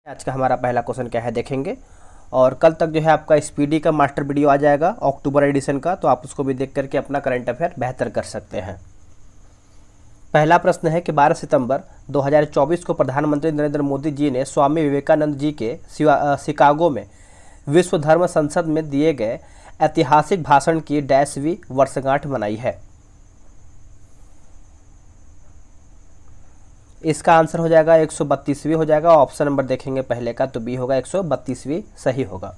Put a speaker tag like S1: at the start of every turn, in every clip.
S1: आज का हमारा पहला क्वेश्चन क्या है देखेंगे। और कल तक जो है आपका स्पीडी का मास्टर वीडियो आ जाएगा अक्टूबर एडिशन का, तो आप उसको भी देख करके अपना करंट अफेयर बेहतर कर सकते हैं। पहला प्रश्न है कि 12 सितंबर 2024 को प्रधानमंत्री नरेंद्र मोदी जी ने स्वामी विवेकानंद जी के शिकागो में विश्व धर्म संसद में दिए गए ऐतिहासिक भाषण की डैशवीं वर्षगांठ मनाई है। इसका आंसर हो जाएगा 132वीं हो जाएगा। ऑप्शन नंबर देखेंगे पहले का तो बी होगा 132वीं सही होगा।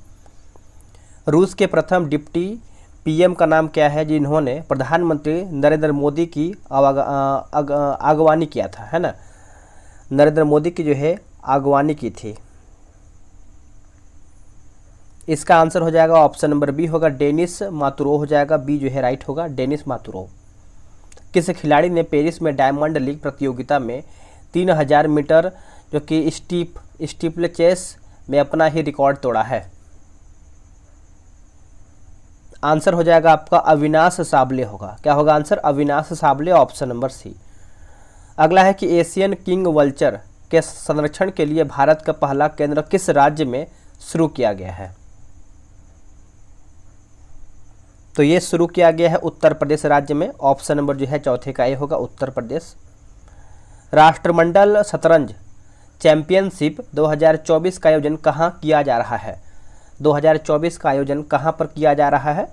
S1: रूस के प्रथम डिप्टी पीएम का नाम क्या है जिन्होंने प्रधानमंत्री नरेंद्र मोदी की अगवानी किया था, है ना, नरेंद्र मोदी की जो है अगवानी की थी। इसका आंसर हो जाएगा ऑप्शन नंबर बी होगा डेनिस मातुरोव हो जाएगा। बी जो है राइट होगा, डेनिस मातुरोव। किस खिलाड़ी ने पेरिस में डायमंड लीग प्रतियोगिता में 3000 मीटर जो कि स्टीपल चेस में अपना ही रिकॉर्ड तोड़ा है? आंसर हो जाएगा आपका अविनाश साबले होगा। क्या होगा answer? Avinash Sable, option number C. अगला है कि एशियन किंग वल्चर के संरक्षण के लिए भारत का पहला केंद्र किस राज्य में शुरू किया गया है? तो ये शुरू किया गया है उत्तर प्रदेश राज्य में। ऑप्शन नंबर जो है चौथे का ए होगा, उत्तर प्रदेश। राष्ट्रमंडल शतरंज चैंपियनशिप 2024 का आयोजन कहाँ किया जा रहा है? 2024 का आयोजन कहाँ पर किया जा रहा है?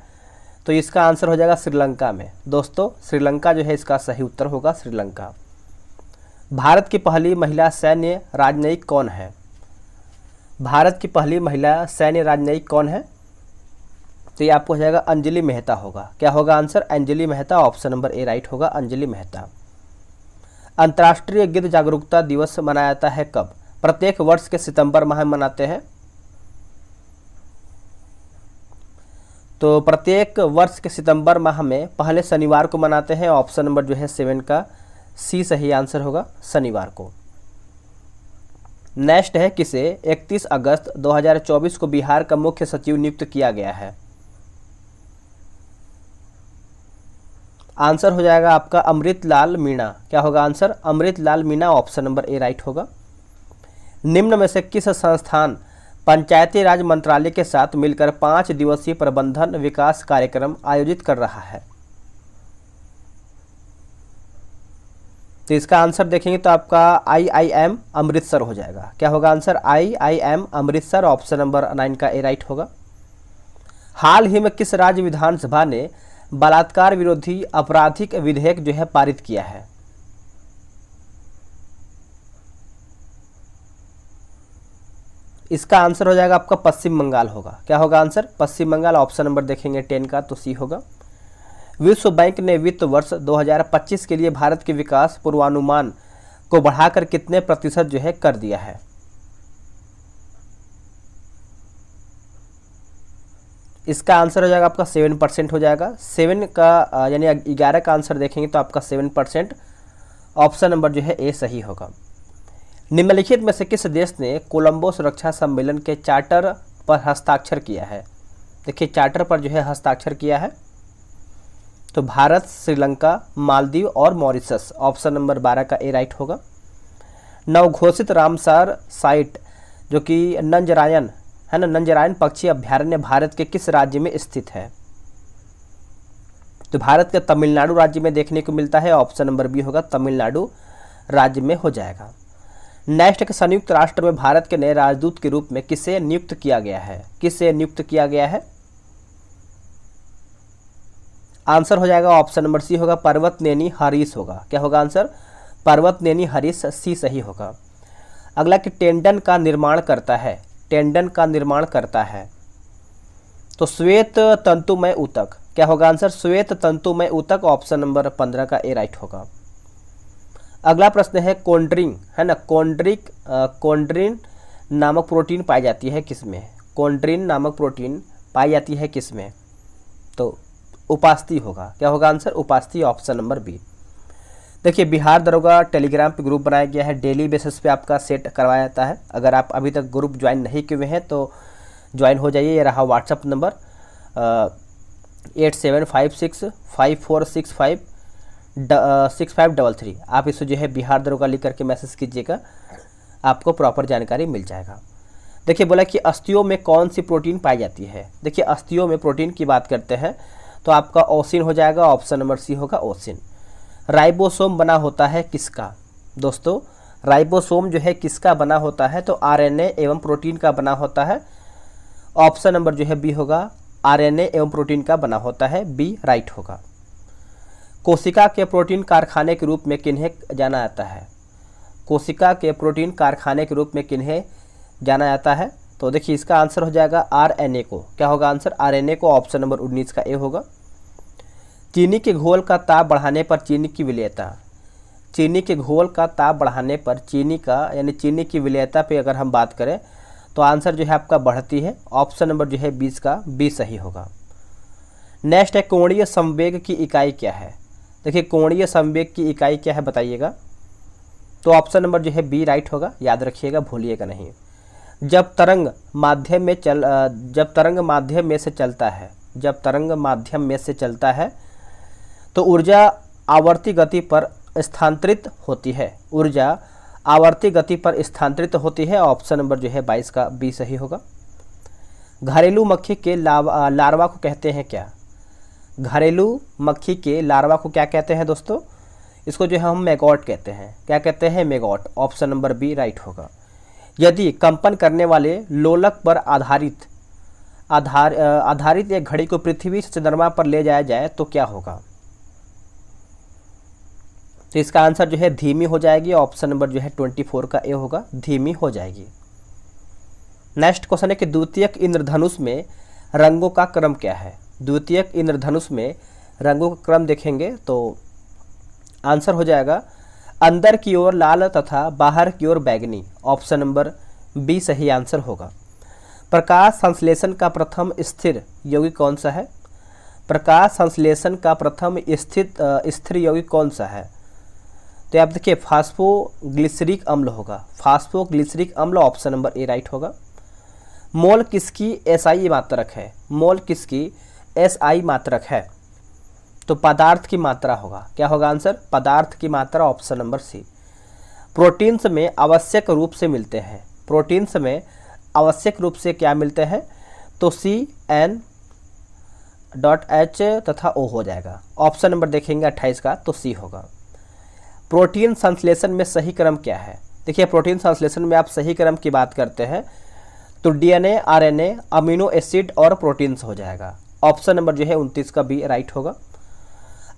S1: तो इसका आंसर हो जाएगा श्रीलंका में। दोस्तों श्रीलंका जो है इसका सही उत्तर होगा, श्रीलंका। भारत की पहली महिला सैन्य राजनयिक कौन है? भारत की पहली महिला सैन्य राजनयिक कौन है? तो ये आपको हो जाएगा अंजलि मेहता होगा। क्या होगा answer? Anjali Mehta, option number ए राइट होगा, अंजलि मेहता। अंतर्राष्ट्रीय गिद्ध जागरूकता दिवस मनाया जाता है कब? प्रत्येक वर्ष के सितंबर माह में मनाते हैं। तो प्रत्येक वर्ष के सितंबर माह में पहले शनिवार को मनाते हैं। ऑप्शन नंबर जो है 7 का सी सही आंसर होगा, शनिवार को। नेक्स्ट है किसे 31 अगस्त 2024 को बिहार का मुख्य सचिव नियुक्त किया गया है? आंसर हो जाएगा आपका अमृतलाल मीणा। क्या होगा answer? Amritlal Meena, option number ए राइट होगा। निम्न में से किस संस्थान पंचायती राज मंत्रालय के साथ मिलकर 5 दिवसीय प्रबंधन विकास कार्यक्रम आयोजित कर रहा है? तो इसका आंसर देखेंगे तो आपका IIM अमृतसर हो जाएगा। क्या होगा answer? IIM Amritsar, option number 9 का ए राइट होगा। हाल ही में किस राज्य विधानसभा ने बलात्कार विरोधी आपराधिक विधेयक जो है पारित किया है? इसका आंसर हो जाएगा आपका पश्चिम बंगाल होगा। क्या होगा आंसर? पश्चिम बंगाल, ऑप्शन नंबर देखेंगे 10 का तो सी होगा। विश्व बैंक ने वित्त वर्ष 2025 के लिए भारत के विकास पूर्वानुमान को बढ़ाकर कितने प्रतिशत जो है कर दिया है? इसका आंसर हो जाएगा आपका 7% हो जाएगा। 7 का यानी 11 का आंसर देखेंगे तो आपका 7%, ऑप्शन नंबर जो है ए सही होगा। निम्नलिखित में से किस देश ने कोलंबो सुरक्षा सम्मेलन के चार्टर पर हस्ताक्षर किया है? देखिए चार्टर पर जो है हस्ताक्षर किया है तो भारत, श्रीलंका, मालदीव और मॉरिशस, ऑप्शन नंबर 12 का ए राइट होगा। नवघोषित रामसार साइट जो कि नंजरायन है ना, नंजरायन पक्षी अभ्यारण्य भारत के किस राज्य में स्थित है? तो भारत के तमिलनाडु राज्य में देखने को मिलता है। ऑप्शन नंबर बी होगा, तमिलनाडु राज्य में हो जाएगा। नेक्स्ट के संयुक्त राष्ट्र में भारत के नए राजदूत के रूप में किसे नियुक्त किया गया है? किसे नियुक्त किया गया है? आंसर हो जाएगा ऑप्शन नंबर सी होगा, पर्वतनेनी हरीश होगा। क्या होगा आंसर? पर्वतनेनी हरीश, सी सही होगा। अगला कि टेंडन का निर्माण करता है, टेंडन का निर्माण करता है तो श्वेत तंतुमय ऊतक। क्या होगा आंसर? श्वेत तंतुमय ऊतक, ऑप्शन नंबर 15 का ए राइट होगा। अगला प्रश्न है कोंड्रिंग, है ना, कोंड्रिन नामक प्रोटीन पाई जाती है किसमें? कोंड्रिन नामक प्रोटीन पाई जाती है किसमें? तो उपास्थि होगा। क्या होगा आंसर? उपास्थि, ऑप्शन नंबर बी। देखिए बिहार दरोगा टेलीग्राम पे ग्रुप बनाया गया है, डेली बेसिस पे आपका सेट करवाया जाता है। अगर आप अभी तक ग्रुप ज्वाइन नहीं किए हुए हैं तो ज्वाइन हो जाइए। ये रहा व्हाट्सअप नंबर 87565465 6533। आप इसे जो है बिहार दरोगा लिख करके मैसेज कीजिएगा। आपको प्रॉपर जानकारी मिल जाएगा। देखिए बोला कि अस्थियों में कौन सी प्रोटीन पाई जाती है। देखिए अस्थियों में प्रोटीन की बात करते हैं तो आपका ओसिन हो जाएगा, ऑप्शन नंबर सी होगा ओसिन। राइबोसोम बना होता है किसका? दोस्तों राइबोसोम जो है किसका बना होता है? तो आरएनए एवं प्रोटीन का बना होता है। ऑप्शन नंबर जो है बी होगा, आरएनए एवं प्रोटीन का बना होता है, बी राइट होगा। कोशिका के प्रोटीन कारखाने के रूप में किन्हें जाना जाता है? कोशिका के प्रोटीन कारखाने के रूप में किन्हें जाना जाता है? तो देखिए इसका आंसर हो जाएगा आरएनए को। क्या होगा आंसर? आरएनए को, ऑप्शन नंबर 19 का ए होगा। चीनी के घोल का ताप बढ़ाने पर चीनी की विलेयता, चीनी के घोल का ताप बढ़ाने पर चीनी का यानी चीनी की विलेयता पे अगर हम बात करें तो आंसर जो है आपका बढ़ती है, ऑप्शन नंबर जो है 20 का बी सही होगा। नेक्स्ट है कोणीय संवेग की इकाई क्या है? देखिए कोणीय संवेग की इकाई क्या है बताइएगा। तो ऑप्शन नंबर जो है बी राइट होगा, याद रखिएगा, भूलिएगा नहीं। जब तरंग माध्यम में से चलता है, जब तरंग माध्यम में से चलता है तो ऊर्जा आवर्ती गति पर स्थानांतरित होती है, ऊर्जा आवर्ती गति पर स्थानांतरित होती है, ऑप्शन नंबर जो है 22 का बी सही होगा। घरेलू मक्खी के लार्वा को कहते हैं क्या? घरेलू मक्खी के लार्वा को क्या कहते हैं दोस्तों? इसको जो है हम मैगॉट कहते हैं। क्या कहते हैं? Maggot, option number B right होगा। यदि कंपन करने वाले लोलक पर आधारित एक घड़ी को पृथ्वी से चंद्रमा पर ले जाया जाए तो क्या होगा? तो इसका आंसर जो है धीमी हो जाएगी, ऑप्शन नंबर जो है 24 का ए होगा, धीमी हो जाएगी। नेक्स्ट क्वेश्चन है कि द्वितीयक इंद्रधनुष में रंगों का क्रम क्या है? द्वितीयक इंद्रधनुष में रंगों का क्रम देखेंगे तो आंसर हो जाएगा अंदर की ओर लाल तथा बाहर की ओर बैंगनी, ऑप्शन नंबर बी सही आंसर होगा। प्रकाश संश्लेषण का प्रथम स्थिर यौगिक कौन सा है? प्रकाश संश्लेषण का प्रथम स्थिर यौगिक कौन सा है? तो आप देखिए फास्फोग्लिसरिक अम्ल होगा, फास्फोग्लिसरिक अम्ल, ऑप्शन नंबर ए राइट होगा। मोल किसकी एसआई मात्रक है? मोल किसकी एसआई मात्रक है? तो पदार्थ की मात्रा होगा। क्या होगा आंसर? पदार्थ की मात्रा, ऑप्शन नंबर सी। प्रोटीन्स में आवश्यक रूप से मिलते हैं, प्रोटीन्स में आवश्यक रूप से क्या मिलते हैं? तो CN.H तथा O हो जाएगा, ऑप्शन नंबर देखेंगे 28 का, तो सी होगा। प्रोटीन संश्लेषण में सही क्रम क्या है? देखिए प्रोटीन संश्लेषण में आप सही क्रम की बात करते हैं तो डीएनए, आरएनए, अमीनो एसिड और प्रोटीन्स हो जाएगा, ऑप्शन नंबर जो है 29 का बी राइट होगा।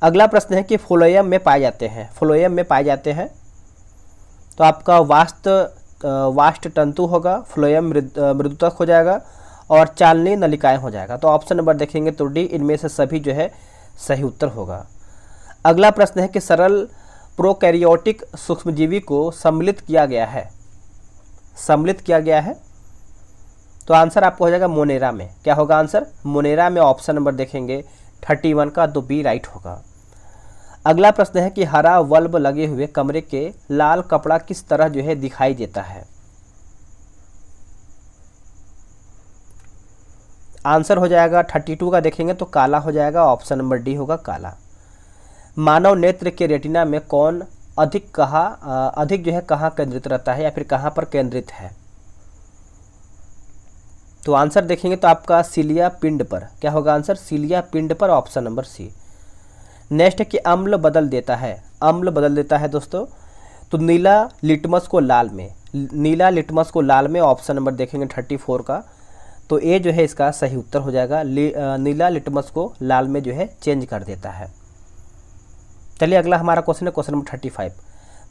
S1: अगला प्रश्न है कि फ्लोएम में पाए जाते हैं, फ्लोएम में पाए जाते हैं तो आपका वास्ट तंतु होगा, फ्लोएम मृदुतक हो जाएगा और चालनी नलिकाएं हो जाएगा, तो ऑप्शन नंबर देखेंगे तो डी, इनमें से सभी जो है सही उत्तर होगा। अगला प्रश्न है कि सरल प्रोकैरियोटिक सूक्ष्मजीवी को सम्मिलित किया गया है, सम्मिलित किया गया है तो आंसर आपको हो जाएगा मोनेरा में। क्या होगा आंसर? मोनेरा में, ऑप्शन नंबर देखेंगे 31 का, तो बी राइट होगा। अगला प्रश्न है कि हरा बल्ब लगे हुए कमरे के लाल कपड़ा किस तरह जो है दिखाई देता है? आंसर हो जाएगा 32 का देखेंगे तो काला हो जाएगा, ऑप्शन नंबर डी होगा काला। मानव नेत्र के रेटिना में कौन अधिक जो है कहाँ केंद्रित रहता है या फिर कहाँ पर केंद्रित है? तो आंसर देखेंगे तो आपका सीलिया पिंड पर। क्या होगा आंसर? सीलिया पिंड पर, ऑप्शन नंबर सी। नेक्स्ट है कि अम्ल बदल देता है, अम्ल बदल देता है दोस्तों तो नीला लिटमस को लाल में, नीला लिटमस को लाल में, ऑप्शन नंबर देखेंगे 34 का, तो ए जो है इसका सही उत्तर हो जाएगा। नीला लिटमस को लाल में जो है चेंज कर देता है। चलिए अगला हमारा क्वेश्चन है क्वेश्चन नंबर 35।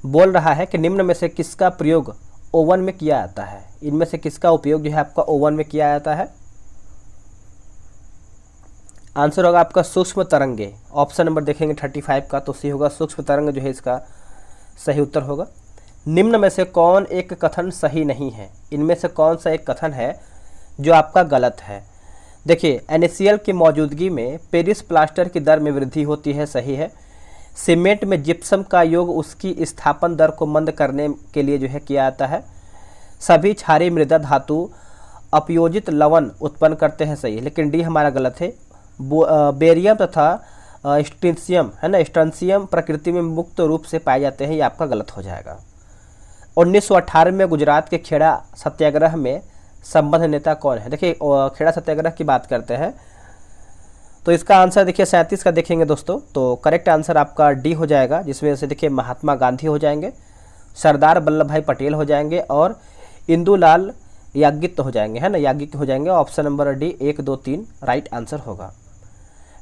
S1: बोल रहा है कि निम्न में से किसका प्रयोग ओवन में किया जाता है? इनमें से किसका उपयोग जो है आपका ओवन में किया जाता है? आंसर होगा आपका सूक्ष्म तरंगे, ऑप्शन नंबर देखेंगे 35 का, तो सी होगा सूक्ष्म तरंग जो है इसका सही उत्तर होगा। निम्न में से कौन एक कथन सही नहीं है? इनमें से कौन सा एक कथन है जो आपका गलत है? देखिए NaCl की मौजूदगी में पेरिस प्लास्टर की दर में वृद्धि होती है, सही है। सीमेंट में जिप्सम का योग उसकी स्थापन दर को मंद करने के लिए जो है किया जाता है। सभी क्षारीय मृदा धातु अपयोजित लवण उत्पन्न करते हैं, सही है, लेकिन डी हमारा गलत है। बेरियम तथा स्ट्रिंसियम है ना, स्ट्रंसियम प्रकृति में मुक्त रूप से पाए जाते हैं, ये आपका गलत हो जाएगा। 1918 में गुजरात के खेड़ा सत्याग्रह में संबद्ध नेता कौन है? देखिए खेड़ा सत्याग्रह की बात करते हैं तो इसका आंसर देखिए 37 का देखेंगे दोस्तों, तो करेक्ट आंसर आपका डी हो जाएगा, जिसमें से देखिए महात्मा गांधी हो जाएंगे, सरदार वल्लभ भाई पटेल हो जाएंगे और इंदुलाल याज्ञिक हो जाएंगे, है ना, याज्ञिक हो जाएंगे। Option number D 1 2 3 right answer होगा।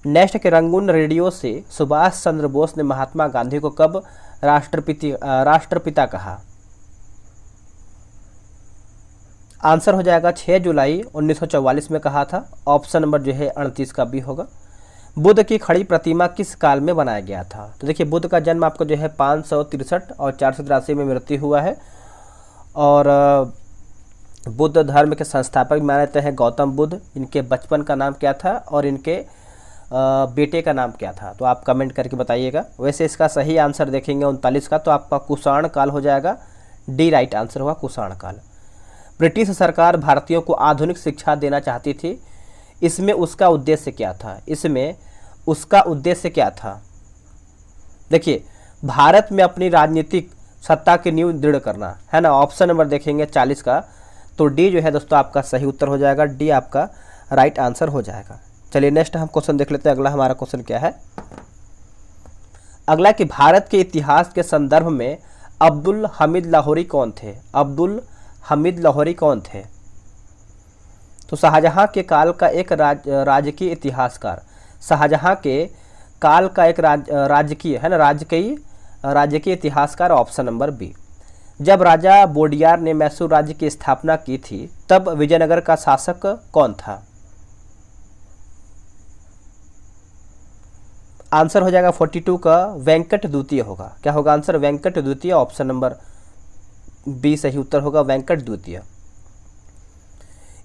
S1: नेक्स्ट के रंगून रेडियो से सुभाष चंद्र बोस ने महात्मा गांधी को कब राष्ट्रपिता कहा? आंसर हो जाएगा 6 जुलाई 1944 में कहा था। ऑप्शन नंबर जो है 38 का बी होगा। बुद्ध की खड़ी प्रतिमा किस काल में बनाया गया था? तो देखिए बुद्ध का जन्म आपको जो है 563 और 483 में मृत्यु हुआ है और बुद्ध धर्म के संस्थापक माने जाते हैं गौतम बुद्ध। इनके बचपन का नाम क्या था और इनके बेटे का नाम क्या था? तो आप कमेंट करके बताइएगा। वैसे इसका सही आंसर देखेंगे 39 का, तो आपका कुषाण काल हो जाएगा, डी राइट आंसर होगा कुषाण काल। ब्रिटिश सरकार भारतीयों को आधुनिक शिक्षा देना चाहती थी, इसमें उसका उद्देश्य क्या था? इसमें उसका उद्देश्य क्या था? देखिए भारत में अपनी राजनीतिक सत्ता की नींव दृढ़ करना, है ना। ऑप्शन नंबर देखेंगे 40 का, तो डी जो है दोस्तों आपका सही उत्तर हो जाएगा, डी आपका राइट आंसर हो जाएगा। चलिए नेक्स्ट हम क्वेश्चन देख लेते हैं। अगला हमारा क्वेश्चन क्या है? अगला कि भारत के इतिहास के संदर्भ में अब्दुल हमीद लाहौरी कौन थे? अब्दुल हमीद लाहौरी कौन थे? तो शाहजहां के काल का एक राजकीय इतिहासकार, शाहजहां के काल का एक राजकीय, है ना, राजकीय इतिहासकार। Option number B. जब राजा बोडियार ने मैसूर राज्य की स्थापना की थी तब विजयनगर का शासक कौन था? आंसर हो जाएगा 42 का वेंकट द्वितीय होगा। क्या होगा आंसर? वेंकट द्वितीय। ऑप्शन नंबर बी सही उत्तर होगा, वेंकट द्वितीय।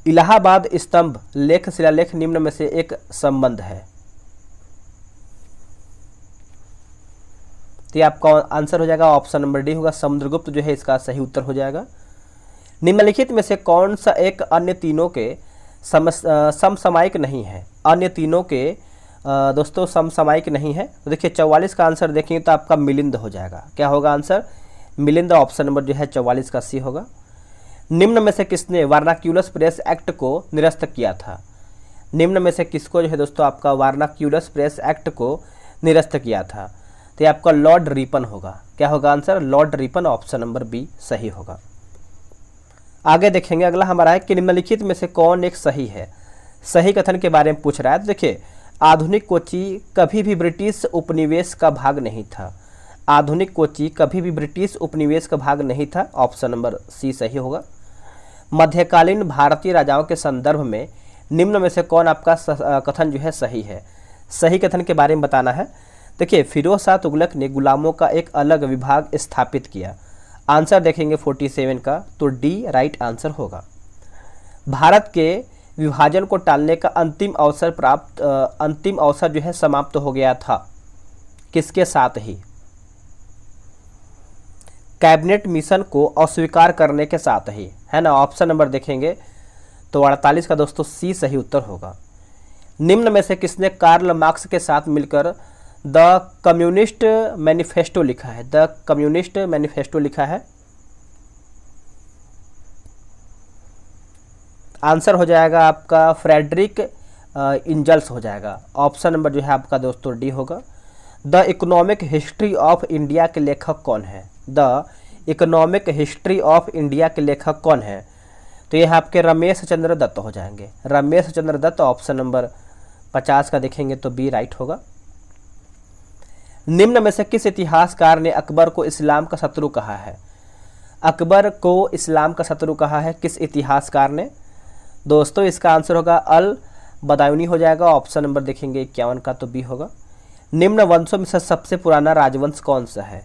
S1: इलाहाबाद स्तंभ लेख शिलालेख निम्न में से एक संबंध है। तो ये आपका आंसर हो जाएगा ऑप्शन नंबर डी होगा, समुद्रगुप्त जो है इसका सही उत्तर हो जाएगा। निम्नलिखित में से कौन सा एक अन्य तीनों के समसामयिक नहीं है? अन्य तीनों के दोस्तों समसामयिक नहीं है। तो देखिए 44 का आंसर देखेंगे तो आपका मिलिंद हो जाएगा। क्या होगा आंसर? मिलिंद। ऑप्शन नंबर जो है 44 का सी होगा। निम्न में से किसने वर्नाक्यूलस प्रेस एक्ट को निरस्त किया था? निम्न में से किसको जो है दोस्तों आपका वर्नाक्यूलस प्रेस एक्ट को निरस्त किया था? तो ये आपका लॉर्ड रिपन होगा। क्या होगा answer? Lord Ripon. Option number B सही होगा। आगे देखेंगे अगला हमारा है कि निम्नलिखित में से कौन एक सही है? सही कथन के बारे में पूछ रहा है। तो देखिए आधुनिक कोची कभी भी ब्रिटिश उपनिवेश का भाग नहीं था। आधुनिक कोची कभी भी ब्रिटिश उपनिवेश का भाग नहीं था। ऑप्शन नंबर सी सही होगा। मध्यकालीन भारतीय राजाओं के संदर्भ में निम्न में से कौन आपका कथन जो है सही है? सही कथन के बारे में बताना है। देखिए फिरोज शाह तुगलक ने गुलामों का एक अलग विभाग स्थापित किया। आंसर देखेंगे 47 का, तो डी राइट आंसर होगा। भारत के विभाजन को टालने का अंतिम अवसर जो है समाप्त हो गया था। किसके साथ ही? कैबिनेट मिशन को अस्वीकार करने के साथ ही, है ना। ऑप्शन नंबर देखेंगे तो 48 का दोस्तों सी सही उत्तर होगा। निम्न में से किसने कार्ल मार्क्स के साथ मिलकर द कम्युनिस्ट मैनिफेस्टो लिखा है? द कम्युनिस्ट मैनिफेस्टो लिखा है। आंसर हो जाएगा आपका फ्रेडरिक इंजल्स हो जाएगा। ऑप्शन नंबर जो है आपका दोस्तों डी होगा। The economic history of India के लेखक कौन है? The economic history of India के लेखक कौन है? तो यह आपके रमेश चंद्र दत्त हो जाएंगे। रमेश चंद्र दत्त। ऑप्शन नंबर 50 का देखेंगे तो बी राइट होगा। निम्न में से किस इतिहासकार ने अकबर को इस्लाम का शत्रु कहा है? अकबर को इस्लाम का शत्रु कहा है किस इतिहासकार ने? दोस्तों इसका आंसर होगा अल बदायूनी हो जाएगा। ऑप्शन नंबर देखेंगे 51 का, तो बी होगा। निम्न वंशों में से सबसे पुराना राजवंश कौन सा है?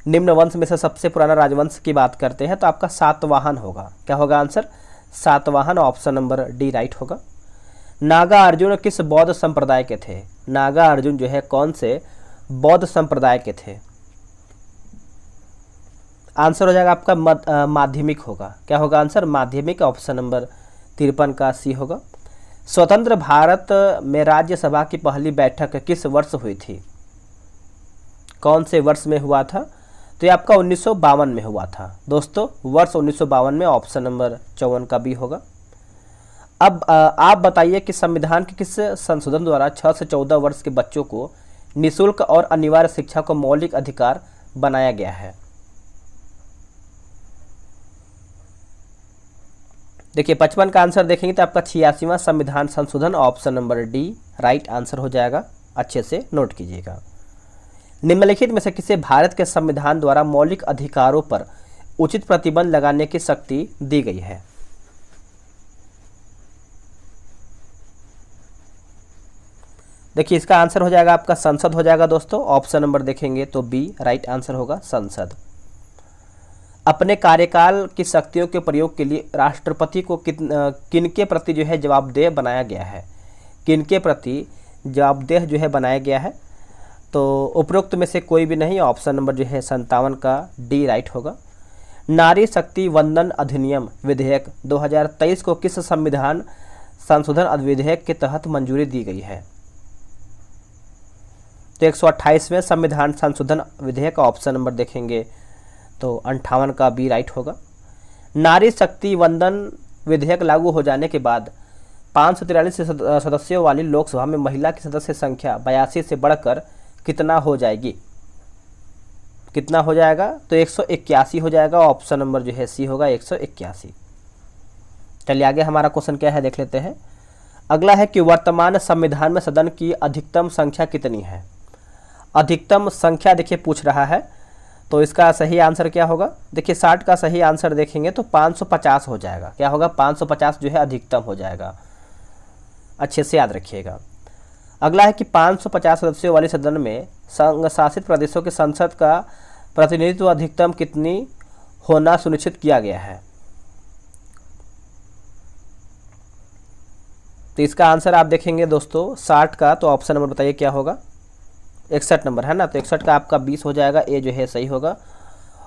S1: निम्न वंश में से सबसे पुराना राजवंश की बात करते हैं तो आपका सातवाहन होगा। क्या होगा answer? Satavahana. Option number D right होगा। नागा अर्जुन किस बौद्ध संप्रदाय के थे? नागा अर्जुन जो है कौन से बौद्ध संप्रदाय के थे? आंसर हो जाएगा आपका माध्यमिक होगा। क्या होगा आंसर? माध्यमिक। ऑप्शन नंबर 53 का सी होगा। स्वतंत्र भारत में राज्यसभा की पहली बैठक किस वर्ष हुई थी? कौन से वर्ष में हुआ था? तो ये आपका 1952 में हुआ था दोस्तों, वर्ष 1952 में, ऑप्शन नंबर 54 का बी होगा। अब आप बताइए कि संविधान के किस संशोधन द्वारा 6 से 14 वर्ष के बच्चों को निःशुल्क और अनिवार्य शिक्षा को मौलिक अधिकार बनाया गया है? देखिए 55 का आंसर देखेंगे तो आपका 86वां संविधान संशोधन, option number D right answer हो जाएगा। अच्छे से नोट कीजिएगा। निम्नलिखित में से किसे भारत के संविधान द्वारा मौलिक अधिकारों पर उचित प्रतिबंध लगाने की शक्ति दी गई है? देखिए इसका आंसर हो जाएगा आपका संसद हो जाएगा दोस्तों, ऑप्शन नंबर देखेंगे तो बी राइट आंसर होगा, संसद। अपने कार्यकाल की शक्तियों के प्रयोग के लिए राष्ट्रपति को किनके प्रति जो है जवाबदेह बनाया गया है? किनके प्रति जवाबदेह जो है बनाया गया है? तो उपरोक्त में से कोई भी नहीं, ऑप्शन नंबर जो है 57 का डी राइट होगा। नारी शक्ति वंदन अधिनियम विधेयक 2023 को किस संविधान संशोधन विधेयक के तहत मंजूरी दी गई है? तो 128वें संविधान संशोधन विधेयक, ऑप्शन नंबर देखेंगे तो 58 का बी राइट होगा। नारी शक्ति वंदन विधेयक लागू हो जाने के बाद 543 सदस्यों वाली लोकसभा में महिला की सदस्य संख्या 82 से बढ़कर कितना हो जाएगी? कितना हो जाएगा? तो 181 हो जाएगा, ऑप्शन नंबर जो है सी होगा 181। चलिए आगे हमारा क्वेश्चन क्या है देख लेते हैं। अगला है कि वर्तमान संविधान में सदन की अधिकतम संख्या कितनी है? अधिकतम संख्या देखिए पूछ रहा है, तो इसका सही आंसर क्या होगा? देखिए 60 का सही आंसर देखेंगे तो 550 हो जाएगा। क्या होगा? 550 जो है अधिकतम हो जाएगा, अच्छे से याद रखिएगा। अगला है कि 550 सदस्यों वाले सदन में संघ शासित प्रदेशों के संसद का प्रतिनिधित्व अधिकतम कितनी होना सुनिश्चित किया गया है? तो इसका आंसर आप देखेंगे दोस्तों 60 का, तो ऑप्शन नंबर बताइए क्या होगा? 61 नंबर है ना, तो 61 का आपका 20 हो जाएगा, ए जो है सही होगा।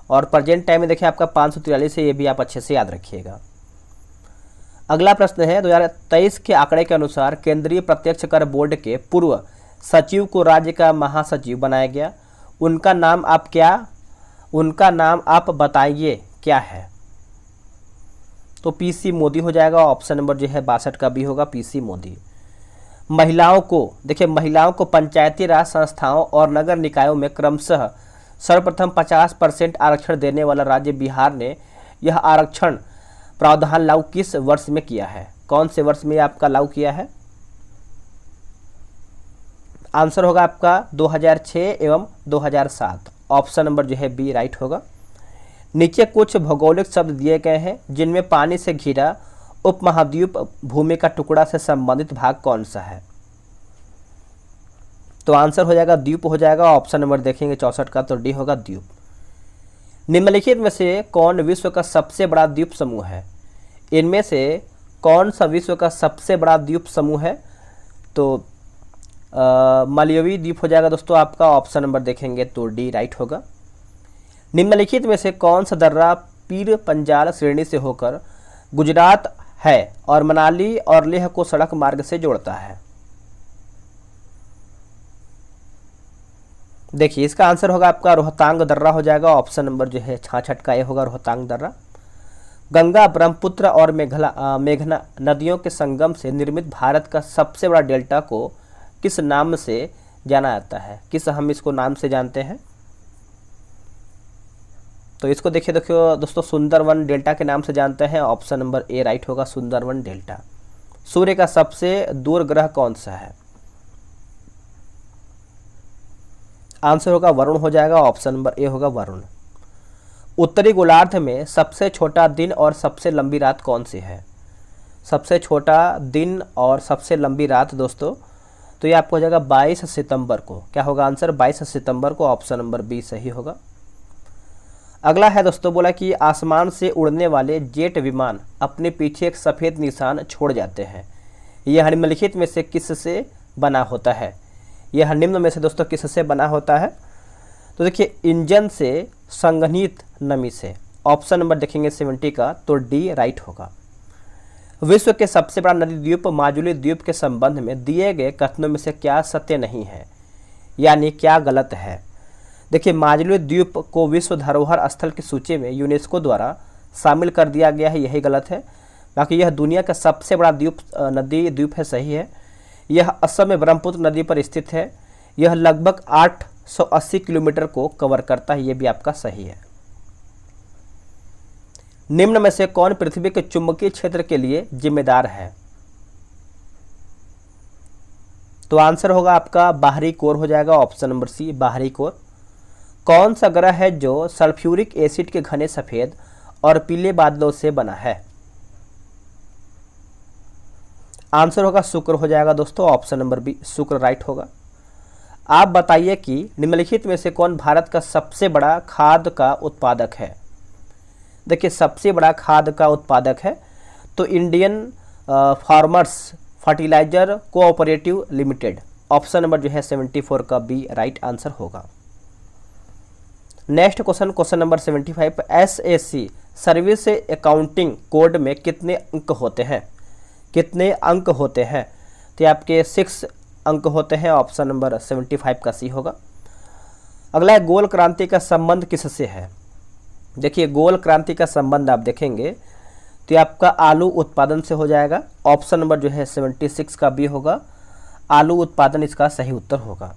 S1: और प्रेजेंट टाइम में देखिए आपका 543 है, ये भी आप अच्छे से याद रखिएगा। अगला प्रश्न है 2023 के आंकड़े के अनुसार केंद्रीय प्रत्यक्ष कर बोर्ड के पूर्व सचिव को राज्य का महासचिव बनाया गया। उनका नाम आप बताइए क्या है? तो पीसी मोदी हो जाएगा, ऑप्शन नंबर जो है 62 का भी होगा, पीसी मोदी। महिलाओं को पंचायती राज संस्थाओं और नगर निकायों में क्रमशः सर्वप्रथम 50% आरक्षण देने वाला राज्य बिहार ने यह आरक्षण प्रावधान लागू किस वर्ष में किया है? कौन से वर्ष में आपका लागू किया है? आंसर होगा आपका 2006 एवं 2007, ऑप्शन नंबर जो है बी राइट होगा। नीचे कुछ भौगोलिक शब्द दिए गए हैं जिनमें पानी से घिरा उपमहाद्वीप भूमि का टुकड़ा से संबंधित भाग कौन सा है? तो आंसर हो जाएगा द्वीप हो जाएगा, ऑप्शन नंबर देखेंगे 64 का, तो डी होगा द्वीप। निम्नलिखित में से कौन विश्व का सबसे बड़ा द्वीप समूह है? इनमें से कौन सा विश्व का सबसे बड़ा द्वीप समूह है? तो मालदीव द्वीप हो जाएगा दोस्तों आपका, ऑप्शन नंबर देखेंगे तो डी राइट होगा। निम्नलिखित में से कौन सा दर्रा पीर पंजाल श्रेणी से होकर गुजरात है और मनाली और लेह को सड़क मार्ग से जोड़ता है? देखिए इसका आंसर होगा आपका रोहतांग दर्रा हो जाएगा, ऑप्शन नंबर जो है 66 का ये होगा, रोहतांग दर्रा। गंगा, ब्रह्मपुत्र और मेघना नदियों के संगम से निर्मित भारत का सबसे बड़ा डेल्टा को किस नाम से जाना जाता है? किस हम इसको नाम से जानते हैं? तो इसको देखिए दोस्तों सुंदरवन डेल्टा के नाम से जानते हैं, ऑप्शन नंबर ए राइट होगा, सुंदरवन डेल्टा। सूर्य का सबसे दूर ग्रह कौन सा है? आंसर होगा वरुण हो जाएगा, ऑप्शन नंबर ए होगा वरुण। उत्तरी गोलार्ध में सबसे छोटा दिन और सबसे लंबी रात कौन सी है? सबसे छोटा दिन और सबसे लंबी रात दोस्तों, तो ये आपको हो जाएगा 22 सितंबर को। क्या होगा आंसर? 22 सितंबर को, ऑप्शन नंबर बी सही होगा। अगला है दोस्तों, बोला कि आसमान से उड़ने वाले जेट विमान अपने पीछे एक सफ़ेद निशान छोड़ जाते हैं। यह निम्नलिखित में से किससे बना होता है? यह निम्न में से दोस्तों किससे बना होता है? तो देखिए इंजन से संघनित नमी से, ऑप्शन नंबर देखेंगे 70 का, तो डी राइट होगा। विश्व के सबसे बड़ा नदी द्वीप माजुली द्वीप के संबंध में दिए गए कथनों में से क्या सत्य नहीं है, यानी क्या गलत है? देखिए माजुली द्वीप को विश्व धरोहर स्थल की सूची में यूनेस्को द्वारा शामिल कर दिया गया है, यही गलत है। बाकी यह दुनिया का सबसे बड़ा द्वीप है, सही है। यह असम में ब्रह्मपुत्र नदी पर स्थित है। यह लगभग 880 किलोमीटर को कवर करता है, यह भी आपका सही है। निम्न में से कौन पृथ्वी के चुंबकीय क्षेत्र के लिए जिम्मेदार है? तो आंसर होगा आपका बाहरी कोर हो जाएगा, ऑप्शन नंबर सी बाहरी कोर। कौन सा ग्रह है जो सल्फ्यूरिक एसिड के घने सफेद और पीले बादलों से बना है? आंसर होगा शुक्र हो जाएगा दोस्तों, ऑप्शन नंबर बी शुक्र राइट होगा। आप बताइए कि निम्नलिखित में से कौन भारत का सबसे बड़ा खाद का उत्पादक है? देखिए सबसे बड़ा खाद का उत्पादक है तो Indian farmers fertiliser cooperative limited, option number जो है 74 का बी राइट आंसर होगा। Next question number 75, SSC service accounting code में कितने अंक होते हैं? कितने अंक होते हैं? तो आपके 6 अंक होते हैं, ऑप्शन नंबर 75 का सी होगा। अगला है गोल क्रांति का संबंध किससे है? देखिए गोल क्रांति का संबंध आप देखेंगे तो ये आपका आलू उत्पादन से हो जाएगा, ऑप्शन नंबर जो है 76 का बी होगा, आलू उत्पादन इसका सही उत्तर होगा।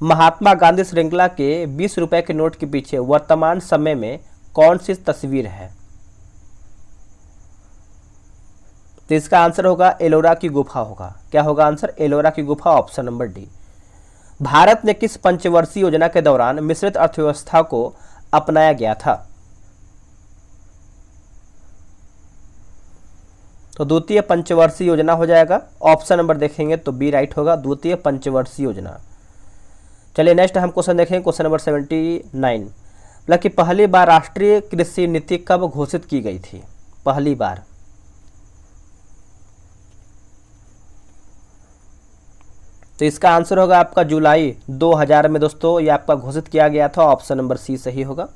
S1: महात्मा गांधी श्रृंखला के 20 रुपए के नोट के पीछे वर्तमान समय में कौन सी तस्वीर है? तो इसका आंसर होगा एलोरा की गुफा होगा। क्या होगा आंसर? एलोरा की गुफा, ऑप्शन नंबर डी। भारत ने किस पंचवर्षीय योजना के दौरान मिश्रित अर्थव्यवस्था को अपनाया गया था? तो द्वितीय पंचवर्षीय योजना हो जाएगा, ऑप्शन नंबर देखेंगे तो बी राइट होगा, द्वितीय पंचवर्षीय योजना। चलिए नेक्स्ट हम क्वेश्चन देखेंगे, क्वेश्चन नंबर 79, मतलब कि पहली बार राष्ट्रीय कृषि नीति कब घोषित की गई थी? पहली बार। तो इसका आंसर होगा आपका जुलाई 2000 में दोस्तों ये आपका घोषित किया गया था, ऑप्शन नंबर सी सही होगा।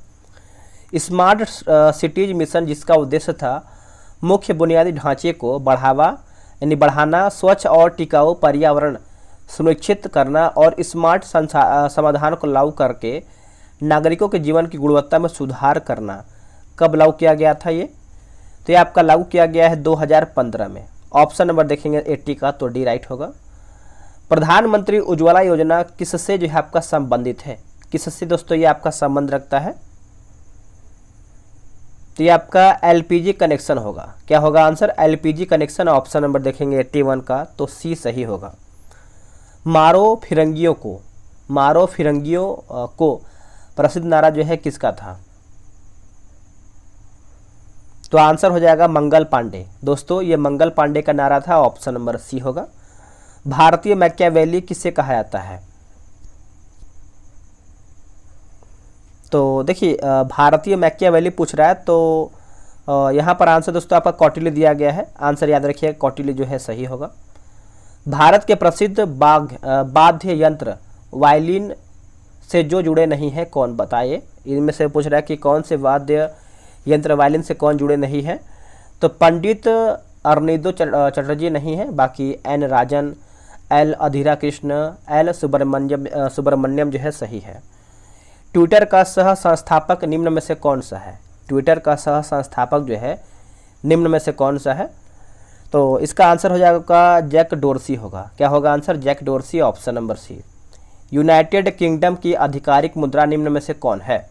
S1: स्मार्ट सिटीज मिशन जिसका उद्देश्य था मुख्य बुनियादी ढांचे को बढ़ाना, स्वच्छ और टिकाऊ पर्यावरण सुनिश्चित करना और स्मार्ट समाधान को लागू करके नागरिकों के जीवन की गुणवत्ता में सुधार करना, कब लागू किया गया था ये? तो ये आपका लागू किया गया है 2015 में, ऑप्शन नंबर देखेंगे 80 का तो डी राइट होगा। प्रधानमंत्री उज्ज्वला योजना किससे जो है आपका संबंधित है? किससे दोस्तों ये आपका संबंध रखता है? तो ये आपका एलपीजी कनेक्शन होगा। क्या होगा answer? LPG connection, option number देखेंगे 81 का तो सी सही होगा। मारो फिरंगियों को प्रसिद्ध नारा जो है किसका था? तो आंसर हो जाएगा मंगल पांडे। दोस्तों ये मंगल पांडे का नारा था, ऑप्शन नंबर सी होगा। भारतीय मैकियावेली किसे कहा जाता है? तो देखिए भारतीय मैकियावेली पूछ रहा है तो यहाँ पर आंसर दोस्तों आपका कौटिल्य दिया गया है, आंसर याद रखिए कौटिल्य जो है सही होगा। भारत के प्रसिद्ध वाद्य यंत्र वायलिन से जो जुड़े नहीं हैं कौन? बताइए, इनमें से पूछ रहा है कि कौन से वाद्य यंत्र वायलिन से कौन जुड़े नहीं हैं? तो पंडित अरनिंदो चटर्जी नहीं है, बाकी एन राजन, एल अधीरा कृष्ण, एल सुब्रमण्यम जो है सही है। ट्विटर का सह संस्थापक निम्न में से कौन सा है? ट्विटर का सह संस्थापक जो है निम्न में से कौन सा है? तो इसका आंसर हो जाएगा जैक डोर्सी होगा। क्या होगा answer? Jack Dorsey, option number C. United Kingdom की आधिकारिक मुद्रा निम्न में से कौन है?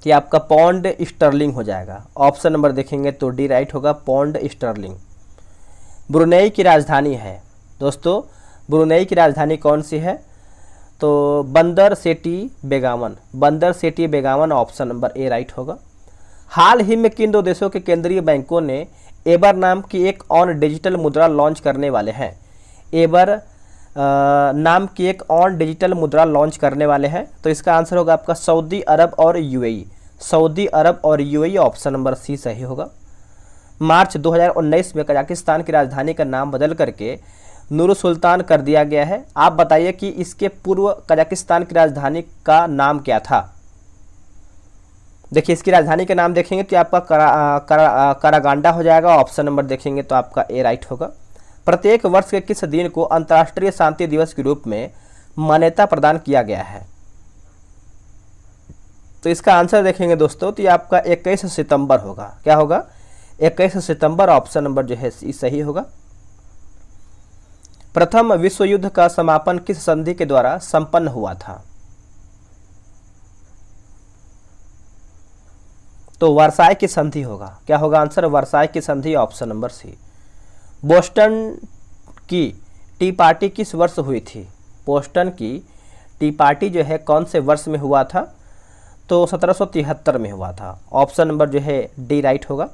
S1: कि आपका पौंड स्टर्लिंग हो जाएगा, ऑप्शन नंबर देखेंगे तो डी राइट होगा, पौंड स्टर्लिंग। ब्रुनेई की राजधानी है दोस्तों, ब्रुनेई की राजधानी कौन सी है? तो बंदर सेठी बेगावन, ऑप्शन नंबर ए राइट होगा। हाल ही में किन दो देशों के केंद्रीय बैंकों ने एबर नाम की एक और डिजिटल मुद्रा लॉन्च करने वाले हैं? एबर नाम की एक और डिजिटल मुद्रा लॉन्च करने वाले हैं, तो इसका आंसर होगा आपका सऊदी अरब और यूएई, ऑप्शन नंबर सी सही होगा। मार्च 2019 में कजाकिस्तान की राजधानी का नाम बदल करके नूर सुल्तान कर दिया गया है। आप बताइए कि इसके पूर्व कजाकिस्तान की राजधानी का नाम क्या था? देखिए इसकी राजधानी का नाम देखेंगे तो आपका करागांडा हो जाएगा, ऑप्शन नंबर देखेंगे तो आपका ए राइट होगा। प्रत्येक वर्ष के किस दिन को अंतर्राष्ट्रीय शांति दिवस के रूप में मान्यता प्रदान किया गया है? तो इसका आंसर देखेंगे दोस्तों तो ये आपका 21 सितंबर होगा। क्या होगा? 21 सितंबर, ऑप्शन नंबर जो है सही होगा। प्रथम विश्व युद्ध का समापन किस संधि के द्वारा संपन्न हुआ था? तो वर्साई की संधि होगा। क्या होगा आंसर? वर्साई की संधि, ऑप्शन नंबर सी। बोस्टन की टी पार्टी किस वर्ष हुई थी? बोस्टन की टी पार्टी जो है कौन से वर्ष में हुआ था? तो 1773 में हुआ था। ऑप्शन नंबर जो है डी राइट होगा।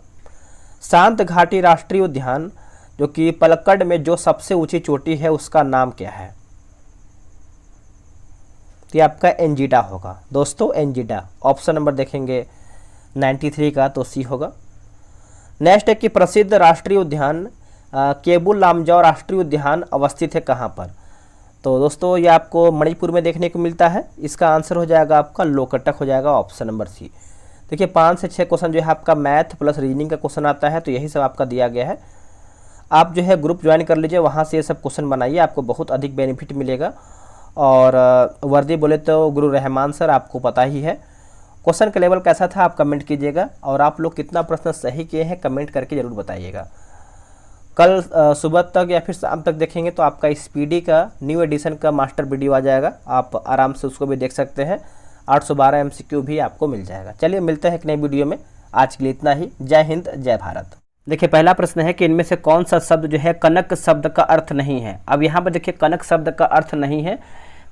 S1: शांत घाटी राष्ट्रीय उद्यान जो कि पलक्कड़ में जो सबसे ऊंची चोटी है उसका नाम क्या है? तो ये आपका एंजिडा होगा दोस्तों, एंजिडा। ऑप्शन नंबर देखेंगे 93 का, तो सी होगा। नेक्स्ट है कि प्रसिद्ध राष्ट्रीय उद्यान केबुल लामजाओ राष्ट्रीय उद्यान अवस्थित है कहाँ पर? तो दोस्तों ये आपको मणिपुर में देखने को मिलता है। इसका आंसर हो जाएगा आपका लोकटक हो जाएगा, ऑप्शन नंबर सी। देखिए 5 से 6 क्वेश्चन जो है आपका मैथ प्लस रीजनिंग का क्वेश्चन आता है, तो यही सब आपका दिया गया है। आप जो है ग्रुप ज्वाइन कर लीजिए, वहाँ से ये सब क्वेश्चन बनाइए, आपको बहुत अधिक बेनिफिट मिलेगा। और वर्दी बोले तो गुरु रहमान सर, आपको पता ही है। क्वेश्चन का लेवल कैसा था आप कमेंट कीजिएगा, और आप लोग कितना प्रश्न सही किए हैं कमेंट करके ज़रूर बताइएगा। कल सुबह तक या फिर शाम तक देखेंगे तो आपका स्पीडी का न्यू एडिशन का मास्टर वीडियो आ जाएगा, आप आराम से उसको भी देख सकते हैं। 812 MCQ भी आपको मिल जाएगा। चलिए मिलते हैं एक नई वीडियो में, आज के लिए इतना ही। जय हिंद, जय भारत। देखिए पहला प्रश्न है कि इनमें से कौन सा शब्द जो है कनक शब्द का अर्थ नहीं है? अब यहाँ पर देखिए कनक शब्द का अर्थ नहीं है।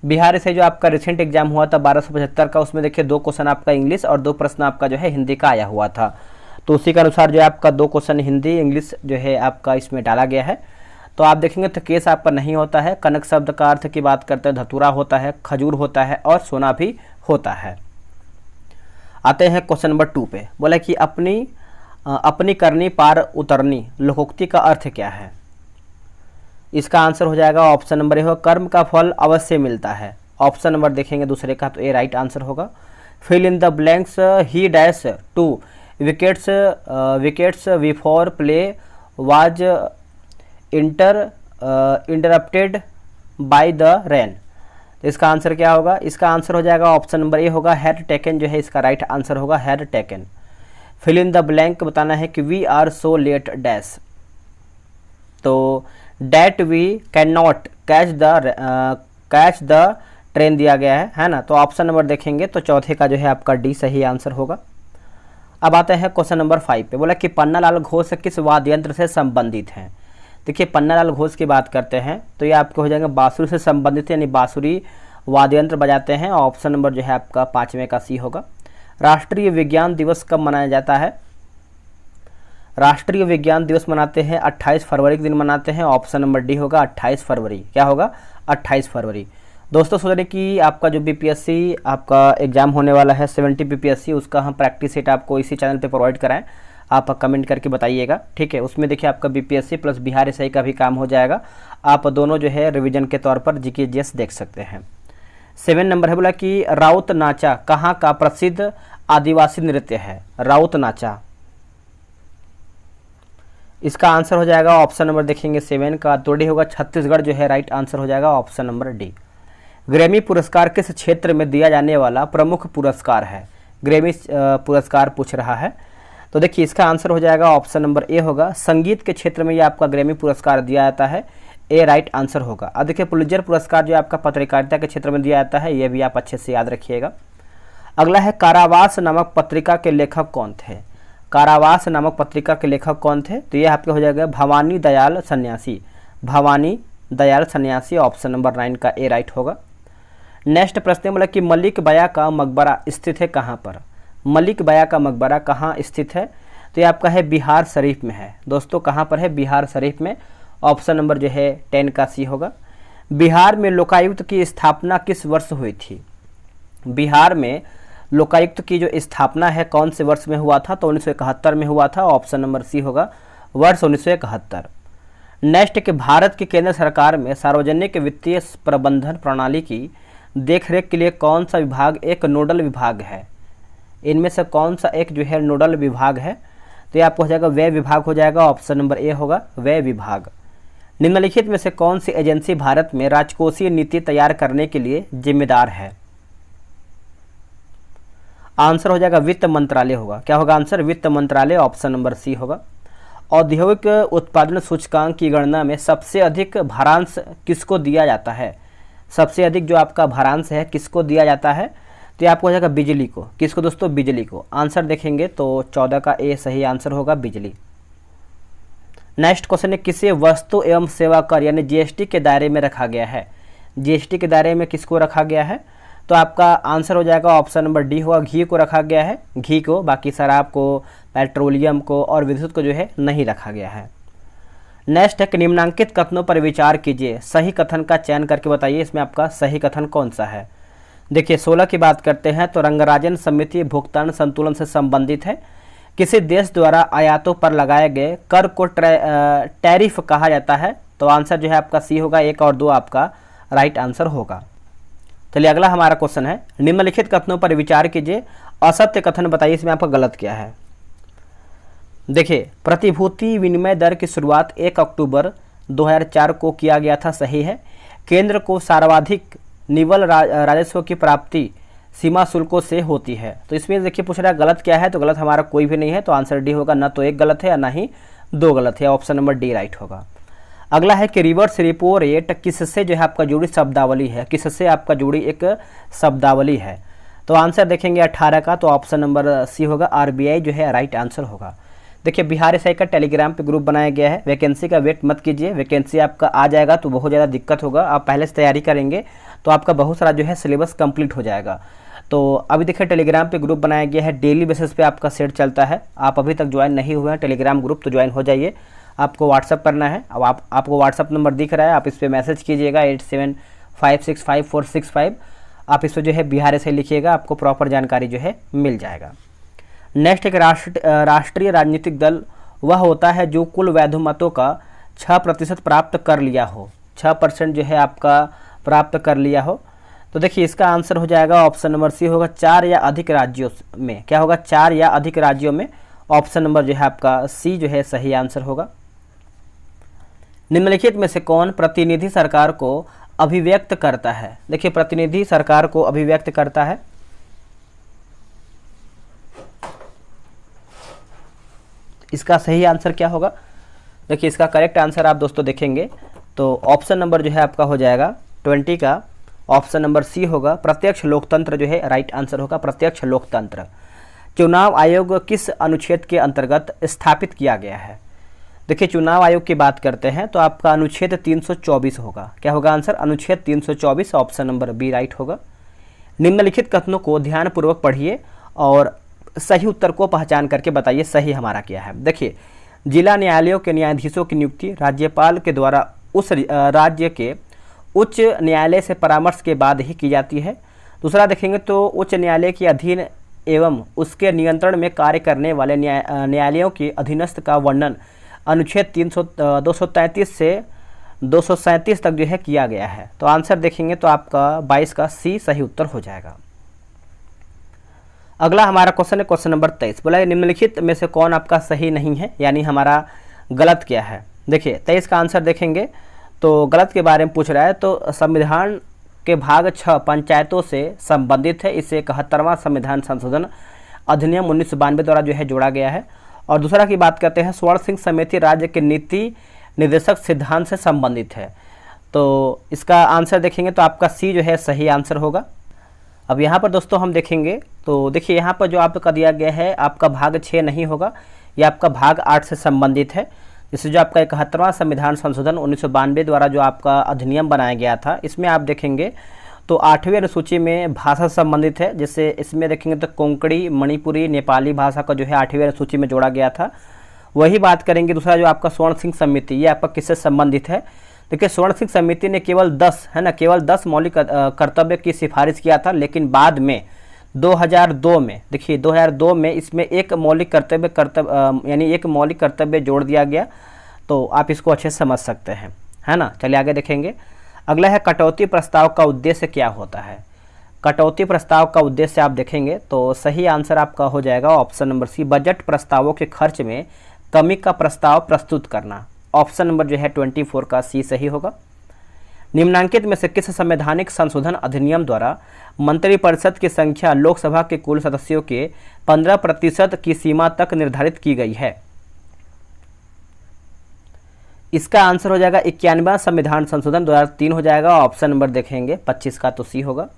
S1: बिहार से जो आपका रिसेंट एग्जाम हुआ था 1275 का, उसमें देखिए 2 क्वेश्चन आपका इंग्लिश और 2 प्रश्न आपका जो है हिंदी का आया हुआ था। तो उसी के अनुसार जो है आपका 2 क्वेश्चन हिंदी इंग्लिश जो है आपका इसमें डाला गया है। तो आप देखेंगे तो केस आपका नहीं होता है। कनक शब्द का अर्थ की बात करते हैं धतूरा होता है, खजूर होता है और सोना भी होता है। आते हैं क्वेश्चन नंबर 2 पे। बोला कि अपनी करनी पार उतरनी लोकोक्ति का अर्थ क्या है? इसका आंसर हो जाएगा ऑप्शन नंबर ए हो, कर्म का फल अवश्य मिलता है। ऑप्शन नंबर देखेंगे दूसरे का, तो ए राइट आंसर होगा। Fill in the blanks, he dash two wickets before play was interrupted by the rain. इसका आंसर क्या होगा? इसका आंसर हो जाएगा ऑप्शन नंबर ए होगा, हैड टेकन जो है इसका राइट आंसर होगा, had taken. Fill in the blank बताना है कि we are so late dash, तो that we can not catch the train दिया गया है ना। तो ऑप्शन नंबर देखेंगे तो चौथे का जो है आपका डी सही आंसर होगा। अब आते हैं क्वेश्चन नंबर 5 पे। बोला कि पन्नालाल घोष किस वाद्य यंत्र से संबंधित हैं? देखिए पन्नालाल घोष की बात करते हैं तो ये आपके हो जाएंगे बांसुरी से संबंधित, यानी बांसुरी वाद्य यंत्र बजाते हैं। ऑप्शन नंबर जो है आपका 5वें का सी होगा। राष्ट्रीय विज्ञान दिवस कब मनाया जाता है? राष्ट्रीय विज्ञान दिवस मनाते हैं 28 फरवरी के दिन मनाते हैं। ऑप्शन नंबर डी होगा 28 फरवरी। क्या होगा? 28 फरवरी। दोस्तों सोच रहे कि आपका जो बीपीएससी आपका एग्जाम होने वाला है 70 बीपीएससी, उसका हम प्रैक्टिस सेट आपको इसी चैनल पे प्रोवाइड कराएं, आप कमेंट करके बताइएगा, ठीक है। उसमें देखिए आपका बीपीएससी प्लस बिहार एसआई का भी काम हो जाएगा। आप दोनों जो है रिवीजन के तौर पर जीके जीएस देख सकते हैं। 7 नंबर है, बोला कि राउत नाचा कहाँ का प्रसिद्ध आदिवासी नृत्य है? राउत नाचा, इसका आंसर हो जाएगा ऑप्शन नंबर देखेंगे 7 का, तो डी होगा छत्तीसगढ़ जो है राइट आंसर हो जाएगा ऑप्शन नंबर डी। ग्रैमी पुरस्कार किस क्षेत्र में दिया जाने वाला प्रमुख पुरस्कार है? ग्रैमी पुरस्कार पूछ रहा है, तो देखिए इसका आंसर हो जाएगा ऑप्शन नंबर ए होगा, संगीत के क्षेत्र में ये आपका ग्रैमी पुरस्कार दिया जाता है, ए राइट आंसर होगा। अब देखिए पुलित्जर पुरस्कार जो आपका पत्रकारिता के क्षेत्र में दिया जाता है, ये भी आप अच्छे से याद रखिएगा। अगला है कारावास नामक पत्रिका के लेखक कौन थे? कारावास नामक पत्रिका के लेखक कौन थे? तो ये आपके हो जाएगा भवानी दयाल सन्यासी, भवानी दयाल सन्यासी। ऑप्शन नंबर 9 का ए राइट होगा। नेक्स्ट प्रश्न बोला कि मलिक बया का मकबरा स्थित है कहाँ पर? मलिक बया का मकबरा कहाँ स्थित है? तो ये आपका है बिहार शरीफ में है। दोस्तों कहाँ पर है? बिहार शरीफ में। ऑप्शन नंबर जो है 10 का सी होगा। बिहार में लोकायुक्त की स्थापना किस वर्ष हुई थी? बिहार में लोकायुक्त की जो स्थापना है कौन से वर्ष में हुआ था? तो 1971 में हुआ था। ऑप्शन नंबर सी होगा वर्ष 1971। नेक्स्ट कि भारत की केंद्र सरकार में सार्वजनिक वित्तीय प्रबंधन प्रणाली की देखरेख के लिए कौन सा विभाग एक नोडल विभाग है? इनमें से कौन सा एक जो है नोडल विभाग है? तो ये आपको हो जाएगा व्यय विभाग हो जाएगा। ऑप्शन नंबर ए होगा व्यय विभाग। निम्नलिखित में से कौन सी एजेंसी भारत में राजकोषीय नीति तैयार करने के लिए जिम्मेदार है? आंसर हो जाएगा वित्त मंत्रालय होगा। क्या होगा आंसर? वित्त मंत्रालय, ऑप्शन नंबर सी होगा। औद्योगिक उत्पादन सूचकांक की गणना में सबसे अधिक भारांश किसको दिया जाता है? सबसे अधिक जो आपका भारांश है किसको दिया जाता है? तो ये आपको हो जाएगा बिजली को। किसको दोस्तों? बिजली को। आंसर देखेंगे तो 14 का ए सही आंसर होगा, बिजली। नेक्स्ट क्वेश्चन है, किसे वस्तु एवं सेवा कर यानी जीएसटी के दायरे में रखा गया है? जीएसटी के दायरे में किसको रखा गया है? तो आपका आंसर हो जाएगा ऑप्शन नंबर डी होगा, घी को रखा गया है, घी को। बाकी शराब को, पेट्रोलियम को और विद्युत को जो है नहीं रखा गया है। नेक्स्ट है कि निम्नांकित कथनों पर विचार कीजिए, सही कथन का चयन करके बताइए इसमें आपका सही कथन कौन सा है। देखिए 16 की बात करते हैं तो रंगराजन समिति भुगतान संतुलन से संबंधित है। किसी देश द्वारा आयातों पर लगाए गए कर को टैरिफ कहा जाता है। तो आंसर जो है आपका सी होगा, 1 और 2 आपका राइट आंसर होगा। चलिए अगला हमारा क्वेश्चन है, निम्नलिखित कथनों पर विचार कीजिए, असत्य कथन बताइए इसमें आपका गलत क्या है। देखिए प्रतिभूति विनिमय दर की शुरुआत 1 अक्टूबर 2004 को किया गया था, सही है। केंद्र को सर्वाधिक निवल राजस्व की प्राप्ति सीमा शुल्कों से होती है। तो इसमें देखिए पूछ रहा है गलत क्या है, तो गलत हमारा कोई भी नहीं है, तो आंसर डी होगा। ना तो 1 गलत है और ना ही 2 गलत है, ऑप्शन नंबर डी राइट होगा। अगला है कि रिवर्स रेपो रेट किससे जो है आपका जुड़ी शब्दावली है? किससे आपका जुड़ी एक शब्दावली है? तो आंसर देखेंगे 18 का, तो ऑप्शन नंबर सी होगा, आरबीआई जो है राइट आंसर होगा। देखिए बिहार एसआई का टेलीग्राम पे ग्रुप बनाया गया है, वैकेंसी का वेट मत कीजिए, वैकेंसी आपका आ जाएगा तो बहुत ज़्यादा दिक्कत होगा। आप पहले से तैयारी करेंगे तो आपका बहुत सारा जो है सिलेबस कंप्लीट हो जाएगा। तो अभी देखिए टेलीग्राम पे ग्रुप बनाया गया है, डेली बेसिस पे आपका सेट चलता है। आप अभी तक ज्वाइन नहीं हुए हैं टेलीग्राम ग्रुप तो ज्वाइन हो जाइए। आपको व्हाट्सअप करना है, अब आपको व्हाट्सअप नंबर दिख रहा है, आप इस पर मैसेज कीजिएगा 87565465। आप इस पर जो है बिहार एसआई लिखिएगा, आपको प्रॉपर जानकारी जो है मिल जाएगा। नेक्स्ट एक राष्ट्रीय राजनीतिक दल वह होता है जो कुल वैध मतों का 6% प्राप्त कर लिया हो। 6% जो है आपका प्राप्त कर लिया हो। तो देखिए इसका आंसर हो जाएगा ऑप्शन नंबर सी होगा, 4 या अधिक राज्यों में। क्या होगा? 4 या अधिक राज्यों में। ऑप्शन नंबर जो है आपका सी जो है सही आंसर होगा। निम्नलिखित में से कौन प्रतिनिधि सरकार को अभिव्यक्त करता है? देखिए प्रतिनिधि सरकार को अभिव्यक्त करता है। इसका सही आंसर क्या होगा? देखिए इसका करेक्ट आंसर आप दोस्तों देखेंगे तो ऑप्शन नंबर जो है आपका हो जाएगा 20 का, ऑप्शन नंबर सी होगा, प्रत्यक्ष लोकतंत्र जो है राइट आंसर होगा, प्रत्यक्ष लोकतंत्र। चुनाव आयोग किस अनुच्छेद के अंतर्गत स्थापित किया गया है? देखिए चुनाव आयोग की बात करते हैं तो आपका अनुच्छेद 324 होगा। क्या होगा आंसर? अनुच्छेद 324, ऑप्शन नंबर बी राइट होगा। निम्नलिखित कथनों को ध्यानपूर्वक पढ़िए और सही उत्तर को पहचान करके बताइए सही हमारा क्या है। देखिए जिला न्यायालयों के न्यायाधीशों की नियुक्ति राज्यपाल के द्वारा उस राज्य के उच्च न्यायालय से परामर्श के बाद ही की जाती है। दूसरा देखेंगे तो उच्च न्यायालय के अधीन एवं उसके नियंत्रण में कार्य करने वाले न्यायालयों के अधीनस्थ का वर्णन अनुच्छेद 233 से 237 तक जो है किया गया है। तो आंसर देखेंगे तो आपका 22 का सी सही उत्तर हो जाएगा। अगला हमारा क्वेश्चन है क्वेश्चन नंबर 23। बोला निम्नलिखित में से कौन आपका सही नहीं है, यानी हमारा गलत क्या है। देखिए 23 का आंसर देखेंगे तो गलत के बारे में पूछ रहा है। तो संविधान के भाग 6 पंचायतों से संबंधित है। इसे 71वां संविधान संशोधन अधिनियम 1992 द्वारा जो है जोड़ा गया है। और दूसरा की बात करते हैं स्वर्ण सिंह समिति राज्य के नीति निर्देशक सिद्धांत से संबंधित है। तो इसका आंसर देखेंगे तो आपका सी जो है सही आंसर होगा। अब यहाँ पर दोस्तों हम देखेंगे तो देखिए यहाँ पर जो आपका दिया गया है आपका भाग 6 नहीं होगा, यह आपका भाग 8 से संबंधित है। जिससे जो आपका 71वां संविधान संशोधन 1992 द्वारा जो आपका अधिनियम बनाया गया था, इसमें आप देखेंगे तो 8वीं अनुसूची में भाषा से संबंधित है। जैसे इसमें देखेंगे तो कोंकणी, मणिपुरी, नेपाली भाषा का जो है 8वीं अनुसूची में जोड़ा गया था, वही बात करेंगे। दूसरा जो आपका स्वर्ण सिंह समिति, ये आपका किससे संबंधित है? देखिए स्वर्ण सिंह समिति ने केवल 10 है ना, केवल 10 मौलिक कर्तव्य की सिफारिश किया था, लेकिन बाद में 2002 में देखिए 2002 में इसमें एक मौलिक कर्तव्य यानी एक मौलिक कर्तव्य जोड़ दिया गया। तो आप इसको अच्छे से समझ सकते हैं, है ना। चलिए आगे देखेंगे। अगला है कटौती प्रस्ताव का उद्देश्य क्या होता है। कटौती प्रस्ताव का उद्देश्य आप देखेंगे तो सही आंसर आपका हो जाएगा ऑप्शन नंबर सी, बजट प्रस्तावों के खर्च में कमी का प्रस्ताव प्रस्तुत करना। ऑप्शन नंबर जो है 24 का सी सही होगा। निम्नांकित में से किस संवैधानिक संशोधन अधिनियम द्वारा मंत्रिपरिषद की संख्या लोकसभा के कुल सदस्यों के 15% की सीमा तक निर्धारित की गई है? इसका आंसर हो जाएगा 91वां संविधान संशोधन 2003 हो जाएगा। ऑप्शन नंबर देखेंगे 25 का तो सी होगा।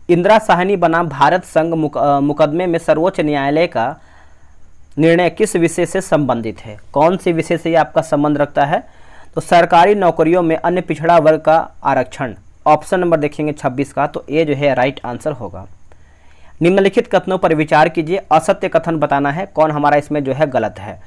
S1: इंदिरा साहनी बनाम भारत संघ मुकदमे में सर्वोच्च न्यायालय का निर्णय किस विषय से संबंधित है? कौन से विषय से ये आपका संबंध रखता है? तो सरकारी नौकरियों में अन्य पिछड़ा वर्ग का आरक्षण। ऑप्शन नंबर देखेंगे 26 का तो ए जो है राइट आंसर होगा। निम्नलिखित कथनों पर विचार कीजिए, असत्य कथन बताना है, कौन हमारा इसमें जो है गलत है।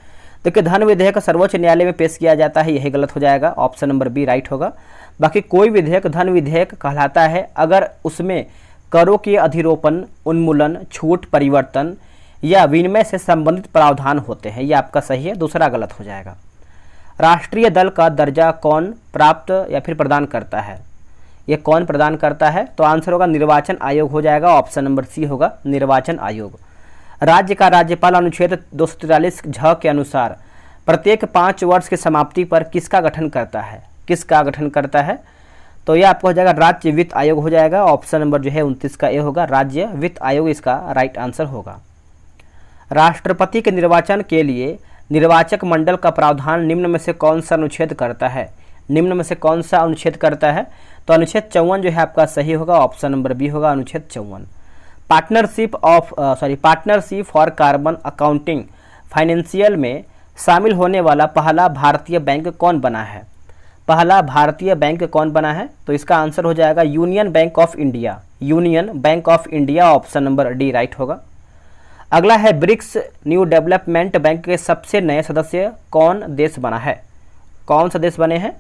S1: देखिए धन विधेयक सर्वोच्च न्यायालय में पेश किया जाता है, यही गलत हो जाएगा। ऑप्शन नंबर बी राइट होगा। बाकी कोई विधेयक धन विधेयक कहलाता है अगर उसमें करों के अधिरोपण, उन्मूलन, छूट, परिवर्तन या विनिमय से संबंधित प्रावधान होते हैं। ये आपका सही है, दूसरा गलत हो जाएगा। राष्ट्रीय दल का दर्जा कौन प्राप्त या फिर प्रदान करता है? ये कौन प्रदान करता है? तो आंसर होगा निर्वाचन आयोग हो जाएगा। ऑप्शन नंबर सी होगा निर्वाचन आयोग। राज्य का राज्यपाल अनुच्छेद 243 झ के अनुसार प्रत्येक 5 वर्ष की समाप्ति पर किसका गठन करता है? किसका गठन करता है? तो यह आपको हो जाएगा राज्य वित्त आयोग हो जाएगा। ऑप्शन नंबर जो है 29 का ए होगा, राज्य वित्त आयोग इसका राइट आंसर होगा। राष्ट्रपति के निर्वाचन के लिए निर्वाचक मंडल का प्रावधान निम्न में से कौन सा अनुच्छेद करता है? निम्न में से कौन सा अनुच्छेद करता है? तो अनुच्छेद 54 जो है आपका सही होगा। ऑप्शन नंबर बी होगा अनुच्छेद 54। Partnership for carbon accounting financial में शामिल होने वाला पहला भारतीय बैंक कौन बना है? पहला भारतीय बैंक कौन बना है? तो इसका आंसर हो जाएगा union bank of India. Union bank of India option number D right होगा। अगला है ब्रिक्स न्यू डेवलपमेंट बैंक के सबसे नए सदस्य कौन देश बना है? कौन सा देश बने हैं?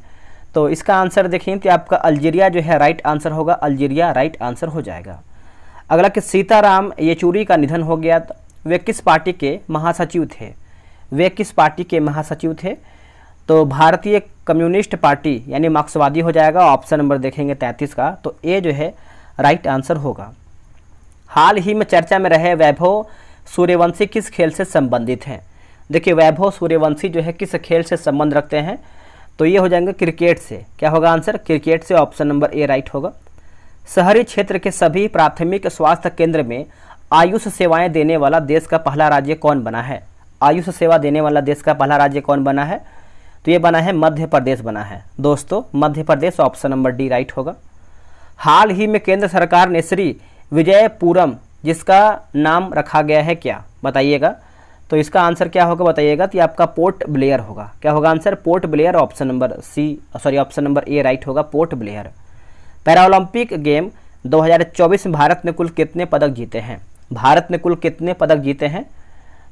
S1: तो इसका आंसर देखें तो आपका अल्जीरिया जो है राइट आंसर होगा। अल्जीरिया राइट आंसर हो जाएगा। अगला कि सीताराम येचुरी का निधन हो गया, वे किस पार्टी के महासचिव थे? वे किस पार्टी के महासचिव थे? तो भारतीय कम्युनिस्ट पार्टी यानी मार्क्सवादी हो जाएगा। ऑप्शन नंबर देखेंगे 33 का तो ए जो है राइट आंसर होगा। हाल ही में चर्चा में रहे वैभव सूर्यवंशी किस खेल से संबंधित हैं? देखिए वैभव सूर्यवंशी जो है किस खेल से संबंध रखते हैं? तो ये हो जाएंगे क्रिकेट से। क्या होगा आंसर? क्रिकेट से। ऑप्शन नंबर ए राइट होगा। शहरी क्षेत्र के सभी प्राथमिक स्वास्थ्य केंद्र में आयुष सेवाएं देने वाला देश का पहला राज्य कौन बना है? आयुष सेवा देने वाला देश का पहला राज्य कौन बना है? तो ये बना है मध्य प्रदेश बना है दोस्तों, Madhya Pradesh. Option number D right होगा। हाल ही में केंद्र सरकार ने श्री विजयपुरम जिसका नाम रखा गया है क्या? बताइएगा। तो इसका आंसर क्या होगा बताइएगा? तो ये आपका पोर्ट ब्लेयर होगा। क्या होगा answer? Port Blair. Option number ए राइट होगा, पोर्ट ब्लेयर। पैरालंपिक गेम 2024 में भारत ने कुल कितने पदक जीते हैं? भारत ने कुल कितने पदक जीते हैं?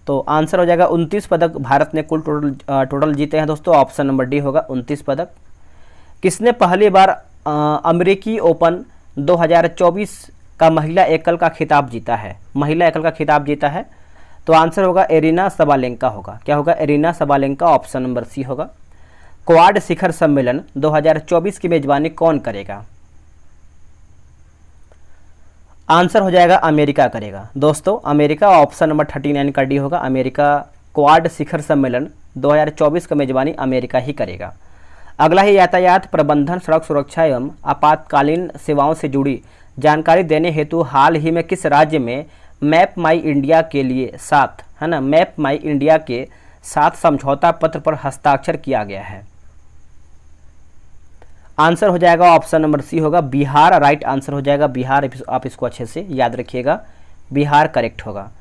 S1: तो आंसर हो जाएगा 29 पदक भारत ने कुल टोटल जीते हैं दोस्तों। ऑप्शन नंबर डी होगा 29 पदक। किसने पहली बार अमेरिकी ओपन 2024 का महिला एकल का खिताब जीता है? महिला एकल का खिताब जीता है तो आंसर होगा एरिना सबालेंका होगा। क्या होगा? Aryna Sabalenka. Option number C होगा। क्वाड शिखर सम्मेलन 2024 की मेजबानी कौन करेगा? आंसर हो जाएगा अमेरिका करेगा दोस्तों, अमेरिका। ऑप्शन नंबर 39 का डी होगा, अमेरिका। क्वाड शिखर सम्मेलन 2024 का मेजबानी अमेरिका ही करेगा। अगला है यातायात प्रबंधन, सड़क सुरक्षा एवं आपातकालीन सेवाओं से जुड़ी जानकारी देने हेतु हाल ही में किस राज्य में मैप माई इंडिया के लिए मैप माई इंडिया के साथ समझौता पत्र पर हस्ताक्षर किया गया है? आंसर हो जाएगा ऑप्शन नंबर सी होगा, बिहार राइट आंसर हो जाएगा। बिहार, आप इसको अच्छे से याद रखिएगा, बिहार करेक्ट होगा।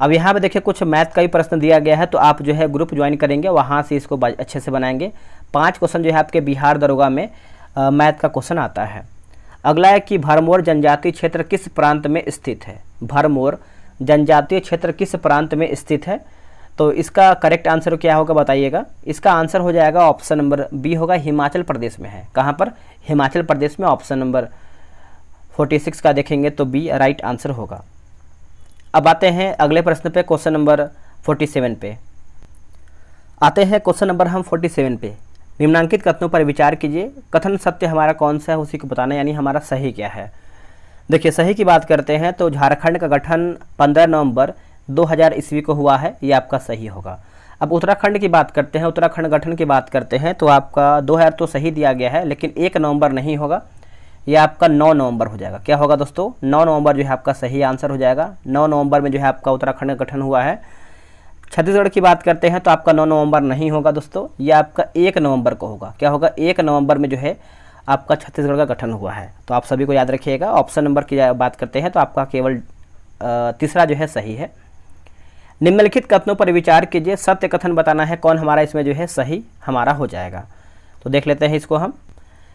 S1: अब यहाँ पे देखिए कुछ मैथ का भी प्रश्न दिया गया है, तो आप जो है ग्रुप ज्वाइन करेंगे, वहाँ से इसको अच्छे से बनाएंगे। 5 क्वेश्चन जो है आपके बिहार दरोगा में मैथ का क्वेश्चन आता है। अगला है कि भरमौर जनजातीय क्षेत्र किस प्रांत में स्थित है? भरमौर जनजातीय क्षेत्र किस प्रांत में स्थित है? तो इसका करेक्ट आंसर क्या होगा बताइएगा? इसका आंसर हो जाएगा ऑप्शन नंबर बी होगा, हिमाचल प्रदेश में है। कहाँ पर? हिमाचल प्रदेश में। ऑप्शन नंबर 46 का देखेंगे तो बी राइट आंसर होगा। अब आते हैं अगले प्रश्न पे, क्वेश्चन नंबर 47 पे आते हैं। क्वेश्चन नंबर हम 47 पे निम्नांकित कथनों पर विचार कीजिए। कथन सत्य हमारा कौन सा है उसी को बताना, यानी हमारा सही क्या है। देखिए सही की बात करते हैं तो झारखंड का गठन 15 नवंबर 2000 ईस्वी को हुआ है, ये आपका सही होगा। अब उत्तराखंड की बात करते हैं, उत्तराखंड गठन की बात करते हैं तो आपका 2000 तो सही दिया गया है, लेकिन 1 नवंबर नहीं होगा, यह आपका 9 नवंबर हो जाएगा। क्या होगा दोस्तों? 9 नवंबर जो है आपका सही आंसर हो जाएगा। 9 नवंबर में जो है आपका उत्तराखंड का गठन हुआ है। छत्तीसगढ़ की बात करते हैं तो आपका 9 नवंबर नहीं होगा दोस्तों, यह आपका 1 नवंबर को होगा। क्या होगा? 1 नवंबर में जो है आपका छत्तीसगढ़ का गठन हुआ है। तो आप सभी को याद रखिएगा। ऑप्शन नंबर की बात करते हैं तो आपका केवल तीसरा जो है सही है। निम्नलिखित कथनों पर विचार कीजिए, सत्य कथन बताना है, कौन हमारा इसमें जो है सही हमारा हो जाएगा। तो देख लेते हैं इसको हम।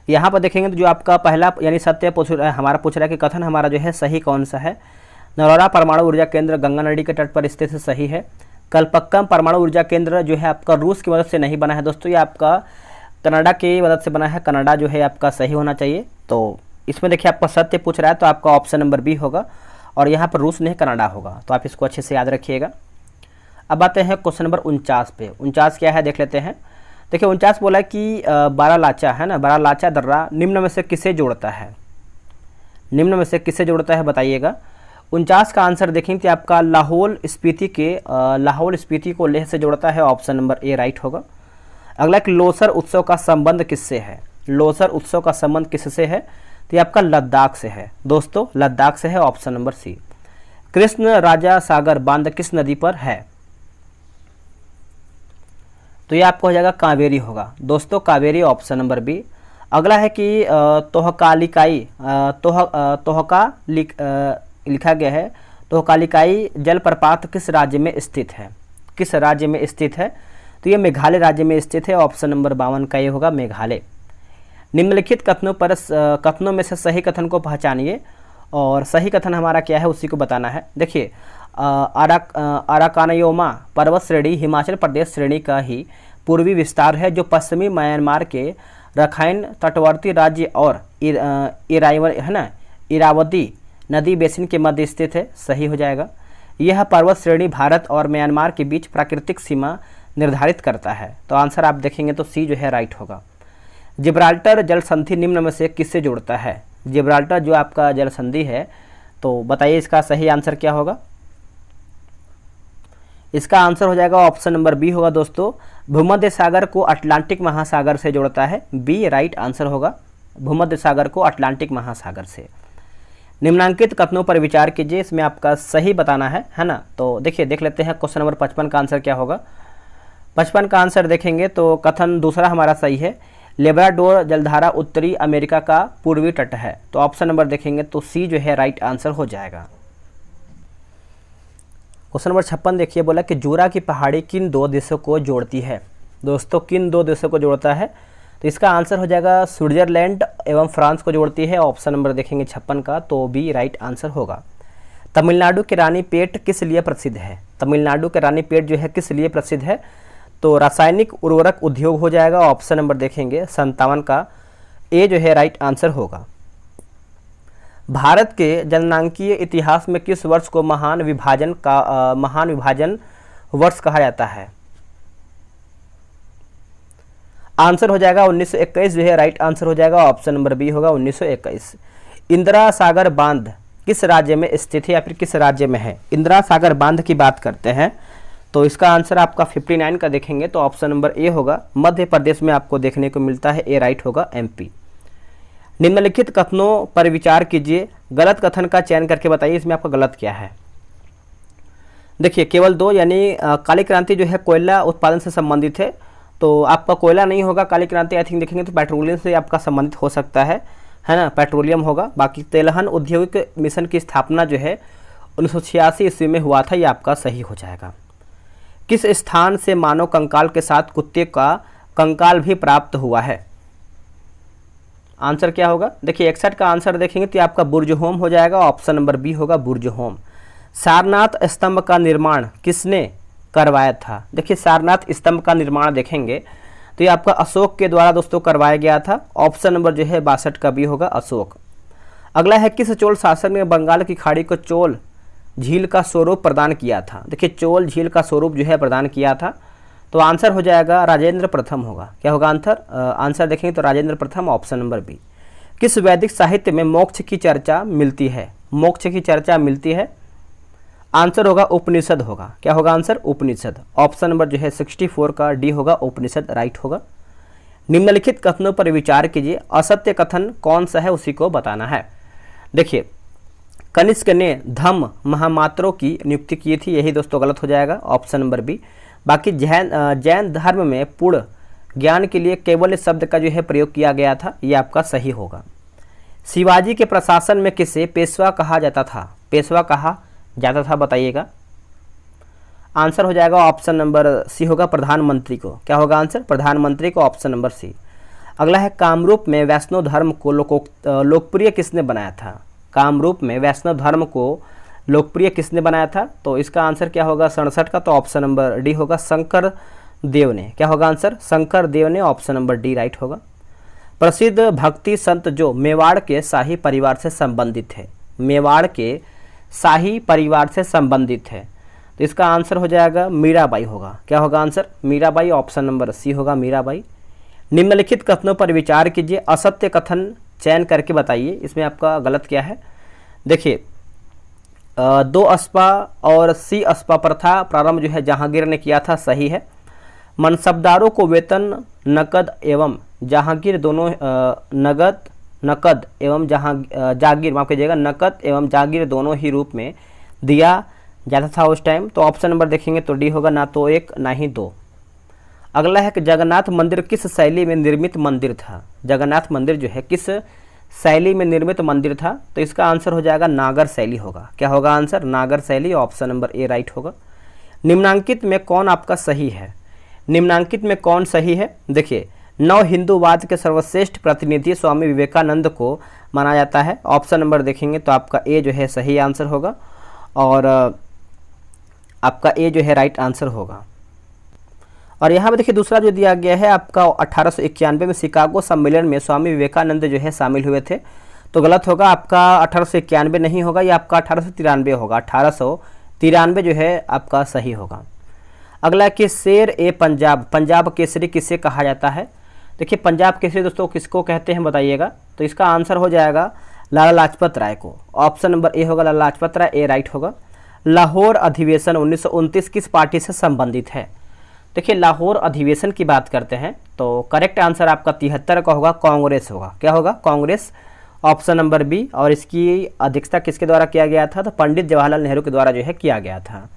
S1: यहाँ पर देखेंगे तो जो आपका पहला यानी सत्य हमारा पूछ रहा है कि कथन हमारा जो है सही कौन सा है। नरौरा परमाणु ऊर्जा केंद्र गंगा नदी के तट पर स्थित है, सही है। कलपक्कम परमाणु ऊर्जा केंद्र जो है आपका रूस की मदद से नहीं बना है दोस्तों, ये आपका कनाडा की मदद से बना है। कनाडा जो है आपका सही होना चाहिए। तो इसमें देखिए आपका सत्य पूछ रहा है तो आपका ऑप्शन नंबर बी होगा, और यहाँ पर रूस नहीं कनाडा होगा। तो आप इसको अच्छे से याद रखिएगा। अब आते हैं क्वेश्चन नंबर 49 पे। 49 क्या है देख लेते हैं। देखिए 49 बोला कि बारालाचा है ना, बारालाचा दर्रा निम्न में से किसे जोड़ता है? निम्न में से किसे जोड़ता है बताइएगा। 49 का आंसर देखेंगे कि आपका लाहौल स्पीति को लेह से जोड़ता है। ऑप्शन नंबर ए राइट होगा। अगला कि लोसर उत्सव का संबंध किससे है? लोसर उत्सव का संबंध किससे है? तो ये आपका लद्दाख से है दोस्तों, लद्दाख से है। Option number C. Krishna Raja Sagar बांध किस नदी पर है? तो ये आपको हो जाएगा कावेरी होगा दोस्तों, कावेरी। Option number B. अगला है कि तोहकालिकाई लिखा गया है, तोहकालिकाई जलप्रपात किस राज्य में स्थित है? किस राज्य में स्थित है? तो ये मेघालय राज्य में स्थित है। ऑप्शन नंबर 52 का ये होगा मेघालय। निम्नलिखित कथनों में से सही कथन को पहचानिए, और सही कथन हमारा क्या है उसी को बताना है। देखिए अराकानयोमा पर्वत श्रेणी हिमाचल प्रदेश श्रेणी का ही पूर्वी विस्तार है, जो पश्चिमी म्यांमार के रखाइन तटवर्ती राज्य और इरावदी नदी बेसिन के मध्य स्थित है, सही हो जाएगा। यह पर्वत श्रेणी भारत और म्यांमार के बीच प्राकृतिक सीमा निर्धारित करता है। तो आंसर आप देखेंगे तो सी जो है राइट होगा। जिब्राल्टर जल संधि निम्न में से किससे जुड़ता है? जिब्राल्टर जो आपका जल संधि है, तो बताइए इसका सही आंसर क्या होगा। इसका आंसर हो जाएगा ऑप्शन नंबर बी होगा दोस्तों। भूमध्य सागर को अटलांटिक महासागर से जोड़ता है, बी राइट आंसर होगा। भूमध्य सागर को अटलांटिक महासागर से। निम्नांकित कथनों पर विचार कीजिए, इसमें आपका सही बताना है ना। तो देखिए देख लेते हैं क्वेश्चन नंबर 55 का आंसर क्या होगा। 55 का आंसर देखेंगे तो कथन दूसरा हमारा सही है। लेब्राडोर जलधारा उत्तरी अमेरिका का पूर्वी तट है। तो ऑप्शन नंबर देखेंगे तो सी जो है राइट आंसर हो जाएगा। क्वेश्चन नंबर 56 देखिए, बोला कि जूरा की पहाड़ी किन दो देशों को जोड़ती है? दोस्तों किन दो देशों को जोड़ता है? तो इसका आंसर हो जाएगा स्विट्जरलैंड एवं फ्रांस को जोड़ती है। ऑप्शन नंबर देखेंगे 56 का, तो बी राइट आंसर होगा। तमिलनाडु के रानीपेट किस लिए प्रसिद्ध है? तमिलनाडु के रानीपेट जो है किस लिए प्रसिद्ध है? तो रासायनिक उर्वरक उद्योग हो जाएगा। ऑप्शन नंबर देखेंगे 57 का, ए जो है राइट आंसर होगा। भारत के जननांकीय इतिहास में किस वर्ष को महान विभाजन वर्ष कहा जाता है? आंसर हो जाएगा 1921 जो है राइट आंसर हो जाएगा। ऑप्शन नंबर बी होगा 1921। इंदिरा सागर बांध किस राज्य में स्थित है या फिर किस राज्य में है? इंदिरा सागर बांध की बात करते हैं तो इसका आंसर आपका 59 का देखेंगे तो ऑप्शन नंबर ए होगा। मध्य प्रदेश में आपको देखने को मिलता है, ए राइट होगा एमपी। निम्नलिखित कथनों पर विचार कीजिए, गलत कथन का चयन करके बताइए इसमें आपका गलत क्या है। देखिए केवल दो, यानी काली क्रांति जो है कोयला उत्पादन से संबंधित है, तो आपका कोयला नहीं होगा। काली क्रांति आई थिंक देखेंगे तो पेट्रोलियम से आपका संबंधित हो सकता है ना, पेट्रोलियम होगा। बाकी तेलहन औद्योगिक मिशन की स्थापना जो है 1986 ईस्वी में हुआ था, ये आपका सही हो जाएगा। किस स्थान से मानव कंकाल के साथ कुत्ते का कंकाल भी प्राप्त हुआ है? आंसर क्या होगा? देखिए 61 का आंसर देखेंगे तो आपका बुर्जहोम हो जाएगा। ऑप्शन नंबर बी होगा बुर्जहोम। सारनाथ स्तंभ का निर्माण किसने करवाया था? देखिए सारनाथ स्तंभ का निर्माण देखेंगे तो ये आपका अशोक के द्वारा दोस्तों करवाया गया था। ऑप्शन नंबर जो है 62 का भी होगा अशोक। अगला है किस चोल शासक ने बंगाल की खाड़ी को चोल झील का स्वरूप प्रदान किया था? देखिए चोल झील का स्वरूप जो है प्रदान किया था, तो आंसर हो जाएगा राजेंद्र प्रथम होगा। क्या होगा आंसर देखेंगे तो Rajendra Pratham. Option number B. किस वैदिक साहित्य में मोक्ष की चर्चा मिलती है? मोक्ष की चर्चा मिलती है। आंसर होगा उपनिषद होगा। क्या होगा आंसर? उपनिषद। ऑप्शन नंबर जो है 64 का डी होगा, उपनिषद राइट होगा। निम्नलिखित कथनों पर विचार कीजिए, असत्य कथन कौन सा है उसी को बताना है। देखिए, कनिष्क ने धम्म महामात्रों की नियुक्ति की थी, यही दोस्तों गलत हो जाएगा, ऑप्शन नंबर बी। बाकी जैन धर्म में पूर्ण ज्ञान के लिए केवल शब्द का जो है प्रयोग किया गया था, ये आपका सही होगा। शिवाजी के प्रशासन में किसे पेशवा कहा जाता था? पेशवा कहा जाता था, बताइएगा। आंसर हो जाएगा ऑप्शन नंबर सी होगा, प्रधानमंत्री को। क्या होगा आंसर? प्रधानमंत्री को, ऑप्शन नंबर सी। अगला है, कामरूप में वैष्णव धर्म को लोकप्रिय किसने बनाया था? कामरूप में वैष्णव धर्म को लोकप्रिय किसने बनाया था? तो इसका आंसर क्या होगा 67 का, तो ऑप्शन नंबर डी होगा, शंकर देव ने। क्या होगा आंसर? शंकर देव ने, ऑप्शन नंबर डी राइट होगा। प्रसिद्ध भक्ति संत जो मेवाड़ के शाही परिवार से संबंधित है, मेवाड़ के शाही परिवार से संबंधित है, तो इसका आंसर हो जाएगा मीराबाई होगा। क्या होगा answer? Mirabai, option number C होगा, मीराबाई। निम्नलिखित कथनों पर विचार कीजिए, असत्य कथन चयन करके बताइए, इसमें आपका गलत क्या है। देखिए, 2 अस्पा और सी अस्पा प्रथा प्रारंभ जो है जहांगीर ने किया था, सही है। मनसबदारों को वेतन नकद एवं जहांगीर दोनों नकद एवं जागीर, माफ कीजिएगा, नकद एवं जागीर दोनों ही रूप में दिया जाता था उस टाइम, तो ऑप्शन नंबर देखेंगे तो डी होगा, ना तो 1 ना ही 2। अगला है कि जगन्नाथ मंदिर किस शैली में निर्मित मंदिर था? जगन्नाथ मंदिर जो है किस शैली में निर्मित मंदिर था? तो इसका आंसर हो जाएगा नागर शैली होगा। क्या होगा आंसर? नागर शैली, ऑप्शन नंबर ए राइट होगा। निम्नांकित में कौन आपका सही है? निम्नांकित में कौन सही है? देखिए, नव हिंदूवाद के सर्वश्रेष्ठ प्रतिनिधि स्वामी विवेकानंद को माना जाता है, ऑप्शन नंबर देखेंगे तो आपका ए जो है सही आंसर होगा, और आपका ए जो है राइट आंसर होगा। और यहाँ पे देखिए दूसरा जो दिया गया है आपका 1891 में शिकागो सम्मेलन में स्वामी विवेकानंद जो है शामिल हुए थे, तो गलत होगा, आपका 1891 नहीं होगा, ये आपका 1893 होगा। 1893 जो है आपका सही होगा। अगला कि शेर ए पंजाब, पंजाब केसरी किसे कहा जाता है? देखिए, पंजाब केसरी दोस्तों किसको कहते हैं बताइएगा, तो इसका आंसर हो जाएगा लाला लाजपत राय को, ऑप्शन नंबर ए होगा, लाला लाजपत राय, ए राइट होगा। लाहौर अधिवेशन 1929 किस पार्टी से संबंधित है? देखिए, लाहौर अधिवेशन की बात करते हैं तो करेक्ट आंसर आपका 73 का होगा, कांग्रेस होगा। क्या होगा? Congress, option number B. और इसकी अध्यक्षता किसके द्वारा किया गया था? तो पंडित जवाहरलाल नेहरू के द्वारा जो है किया गया था।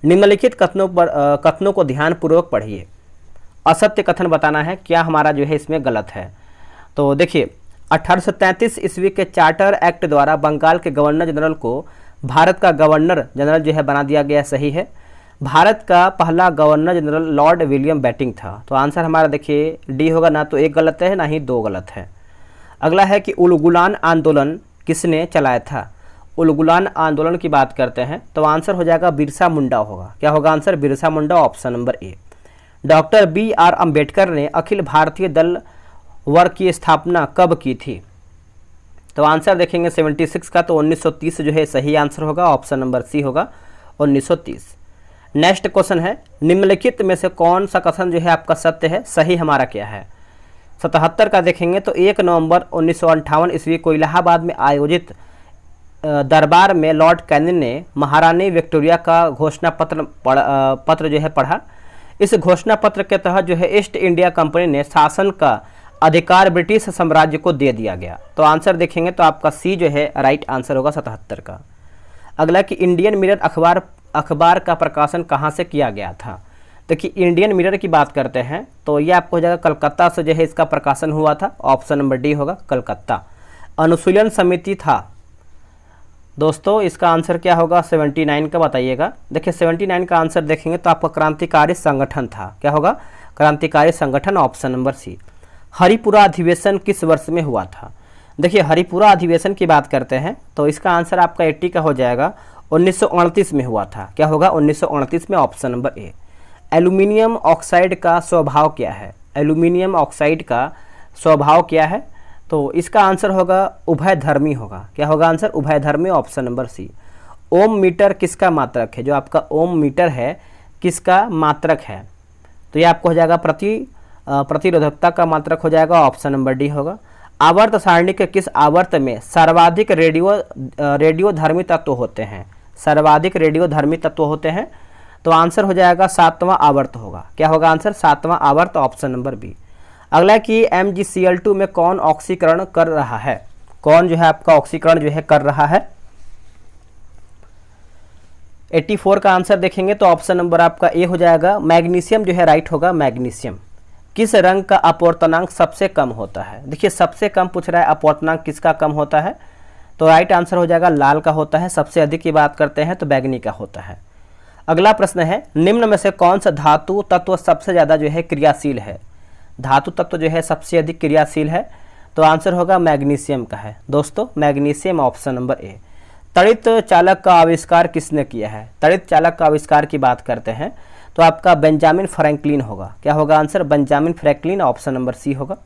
S1: निम्नलिखित कथनों को ध्यानपूर्वक पढ़िए, असत्य कथन बताना है, क्या हमारा जो है इसमें गलत है। तो देखिए, 1833 ईस्वी के चार्टर एक्ट द्वारा बंगाल के गवर्नर जनरल को भारत का गवर्नर जनरल जो है बना दिया गया, सही है। भारत का पहला governor general Lord William Bentinck था, तो आंसर हमारा देखिए डी होगा, ना तो 1 गलत है ना ही 2 गलत है। अगला है कि उलगुलान आंदोलन किसने चलाया था? उलगुलान आंदोलन की बात करते हैं तो आंसर हो जाएगा बिरसा मुंडा होगा। क्या होगा answer? Birsa Munda, option number ए। डॉक्टर BR अम्बेडकर ने अखिल भारतीय दल वर्ग की स्थापना कब की थी? तो आंसर देखेंगे 76 का, तो 1930 जो है सही आंसर होगा, ऑप्शन नंबर सी होगा, 1930। नेक्स्ट क्वेश्चन है, निम्नलिखित में से कौन सा कथन जो है आपका सत्य है? सही हमारा क्या है? 77 का देखेंगे तो 1 नवंबर 1958 ईस्वी को इलाहाबाद में आयोजित दरबार में लॉर्ड कैनिंग ने महारानी विक्टोरिया का घोषणा पत्र जो है पढ़ा। इस घोषणा पत्र के तहत जो है ईस्ट इंडिया कंपनी ने शासन का अधिकार ब्रिटिश साम्राज्य को दे दिया गया। तो आंसर देखेंगे तो आपका सी जो है राइट आंसर होगा 77 का। अगला कि इंडियन मिरर अखबार का प्रकाशन कहाँ से किया गया था? देखिए, इंडियन मिरर की बात करते हैं तो ये आपको हो जाएगा कलकत्ता से जो है इसका प्रकाशन हुआ था, ऑप्शन नंबर डी होगा, कलकत्ता। अनुशीलन समिति था दोस्तों, इसका आंसर क्या होगा? 79 का बताइएगा। देखिए, 79 का आंसर देखेंगे तो आपका क्रांतिकारी संगठन था। क्या होगा? क्रांतिकारी संगठन, ऑप्शन नंबर सी। हरिपुरा अधिवेशन किस वर्ष में हुआ था? देखिए, हरिपुरा अधिवेशन की बात करते हैं तो इसका आंसर आपका 80 का हो जाएगा, 1929 में हुआ था। क्या होगा? 1929 में, ऑप्शन नंबर ए। एल्यूमिनियम ऑक्साइड का स्वभाव क्या है? एल्यूमिनियम ऑक्साइड का स्वभाव क्या है? तो इसका आंसर होगा उभयधर्मी होगा। क्या होगा आंसर? उभयधर्मी, option number C. Ohm metre किसका मात्रक है? जो आपका ओम मीटर है किसका मात्रक है? तो ये आपको हो जाएगा प्रतिरोधकता का मात्रक हो जाएगा, ऑप्शन नंबर डी होगा। आवर्त सारणी के किस आवर्त में सर्वाधिक रेडियो धर्मी तत्व होते हैं? सर्वाधिक रेडियोधर्मी तत्व होते हैं? तो आंसर हो जाएगा 7वां आवर्त होगा। क्या होगा आंसर? 7वां आवर्त, ऑप्शन नंबर बी। अगला कि MgCl2 में कौन ऑक्सीकरण कर रहा है? कौन जो है आपका ऑक्सीकरण जो है कर रहा है? 84 का आंसर देखेंगे तो ऑप्शन नंबर आपका ए हो जाएगा, मैग्नीशियम जो है राइट होगा, मैग्नीशियम। किस रंग का अपवर्तनांक सबसे कम होता है? देखिए सबसे कम पूछ रहा है, अपवर्तनांक किसका कम होता है? तो राइट आंसर हो जाएगा लाल का होता है। सबसे अधिक की बात करते हैं तो बैगनी का होता है। अगला प्रश्न है, निम्न में से कौन सा धातु तत्व सबसे ज़्यादा जो है क्रियाशील है? धातु तत्व जो है सबसे अधिक क्रियाशील है, तो आंसर होगा मैग्नीशियम का है दोस्तों, मैग्नीशियम, ऑप्शन नंबर ए। तड़ित चालक का आविष्कार किसने किया है? तड़ित चालक का आविष्कार की बात करते हैं तो आपका बेंजामिन फ्रैंकलिन होगा। क्या होगा answer? Benjamin Franklin, option number C होगा।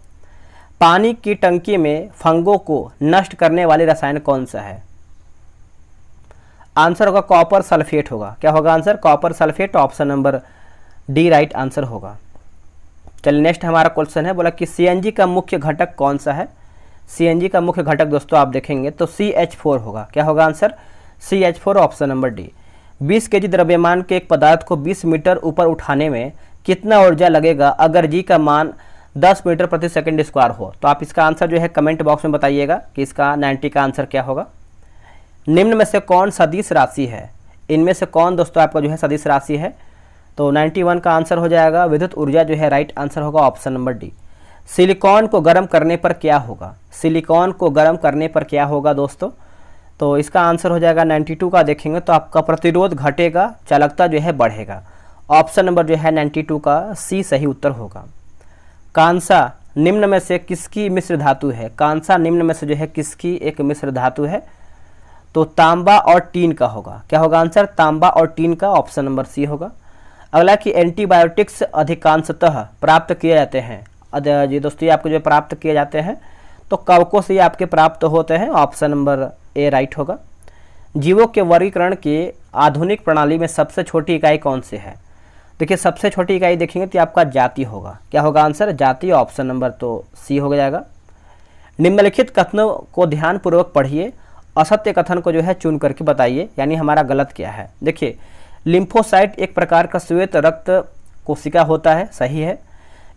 S1: पानी की टंकी में फंगों को नष्ट करने वाले रसायन कौन सा है? आंसर होगा कॉपर सल्फेट होगा। क्या होगा answer? Copper sulphate, option number D right answer होगा। चलिए नेक्स्ट हमारा क्वेश्चन है, बोला कि CNG का मुख्य घटक कौन सा है? CNG का मुख्य घटक दोस्तों आप देखेंगे तो CH4 होगा। क्या होगा answer? CH4, option number D. 20 kg द्रव्यमान के एक पदार्थ को 20 मीटर ऊपर उठाने में कितना ऊर्जा लगेगा अगर जी का मान 10 मीटर प्रति सेकंड स्क्वायर हो? तो आप इसका आंसर जो है कमेंट बॉक्स में बताइएगा कि इसका 90 का आंसर क्या होगा। निम्न में से कौन सदिश राशि है? इनमें से कौन दोस्तों आपका जो है सदिश राशि है? तो 91 का आंसर हो जाएगा विद्युत ऊर्जा जो है राइट आंसर होगा, ऑप्शन नंबर डी। सिलिकॉन को गर्म करने पर क्या होगा? सिलिकॉन को गर्म करने पर क्या होगा दोस्तों? तो इसका आंसर हो जाएगा 92 का देखेंगे तो आपका प्रतिरोध घटेगा, चालकता जो है बढ़ेगा। ऑप्शन नंबर जो है 92 का सी सही उत्तर होगा। कांसा निम्न में से किसकी मिश्र धातु है? कांसा निम्न में से जो है किसकी एक मिश्र धातु है? तो तांबा और टीन का होगा। क्या होगा आंसर? तांबा और टीन का, ऑप्शन नंबर सी होगा। अगला कि एंटीबायोटिक्स अधिकांशतः प्राप्त किए जाते हैं? जी दोस्तों ये आपको जो प्राप्त किए जाते हैं तो कवकों से आपके प्राप्त होते हैं, ऑप्शन नंबर ए राइट होगा। जीवों के वर्गीकरण की आधुनिक प्रणाली में सबसे छोटी इकाई कौन सी है? देखिए सबसे छोटी इकाई देखेंगे तो आपका जाति होगा। क्या होगा आंसर? जाति, ऑप्शन नंबर तो सी हो जाएगा। निम्नलिखित कथनों को ध्यानपूर्वक पढ़िए, असत्य कथन को जो है चुन करके बताइए, यानी हमारा गलत क्या है। देखिए लिम्फोसाइट एक प्रकार का श्वेत रक्त कोशिका होता है, सही है।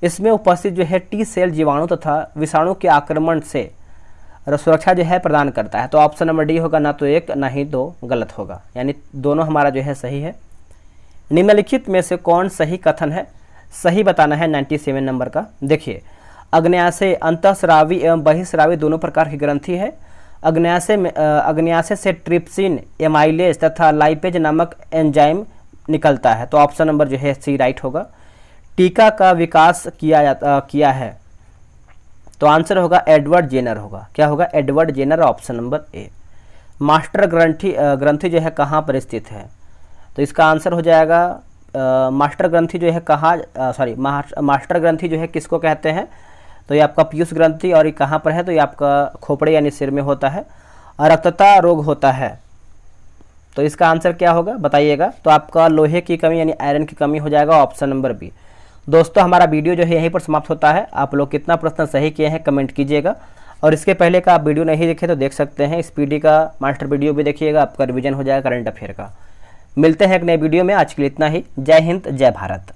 S1: इसमें उपस्थित जो है टी सेल जीवाणु तथा विषाणु के आक्रमण से सुरक्षा जो है प्रदान करता है, तो ऑप्शन नंबर डी होगा, ना तो एक ना ही दो गलत होगा, यानी दोनों हमारा जो है सही है। निम्नलिखित में से कौन सही कथन है? सही बताना है 97 नंबर का। देखिए अग्न्याशय अंतःस्रावी एवं बहिस्रावी दोनों प्रकार की ग्रंथि है। अग्न्याशय से ट्रिप्सिन, एमाइलेज तथा लाइपेज नामक एंजाइम निकलता है, तो ऑप्शन नंबर जो है सी राइट होगा। टीका का विकास किया है, तो आंसर होगा एडवर्ड जेनर होगा। क्या होगा? Edward Jenner, option number A. Master ग्रंथि जो है कहाँ पर स्थित है? तो इसका आंसर हो जाएगा मास्टर ग्रंथि जो है कहाँ, मास्टर ग्रंथि जो है किसको कहते हैं? तो ये आपका पीयूष ग्रंथि, और ये कहाँ पर है? तो ये आपका खोपड़े यानी सिर में होता है। रक्तता रोग होता है, तो इसका आंसर क्या होगा बताइएगा। तो आपका लोहे की कमी यानी आयरन की कमी हो जाएगा, ऑप्शन नंबर बी। दोस्तों हमारा वीडियो जो है यहीं पर समाप्त होता है। आप लोग कितना प्रश्न सही किए हैं कमेंट कीजिएगा, और इसके पहले का आप वीडियो नहीं देखे तो देख सकते हैं। स्पीडी का मास्टर वीडियो भी देखिएगा, आपका रिवीजन हो जाएगा करंट अफेयर का। मिलते हैं एक नए वीडियो में, आज के लिए इतना ही। जय हिंद, जय भारत।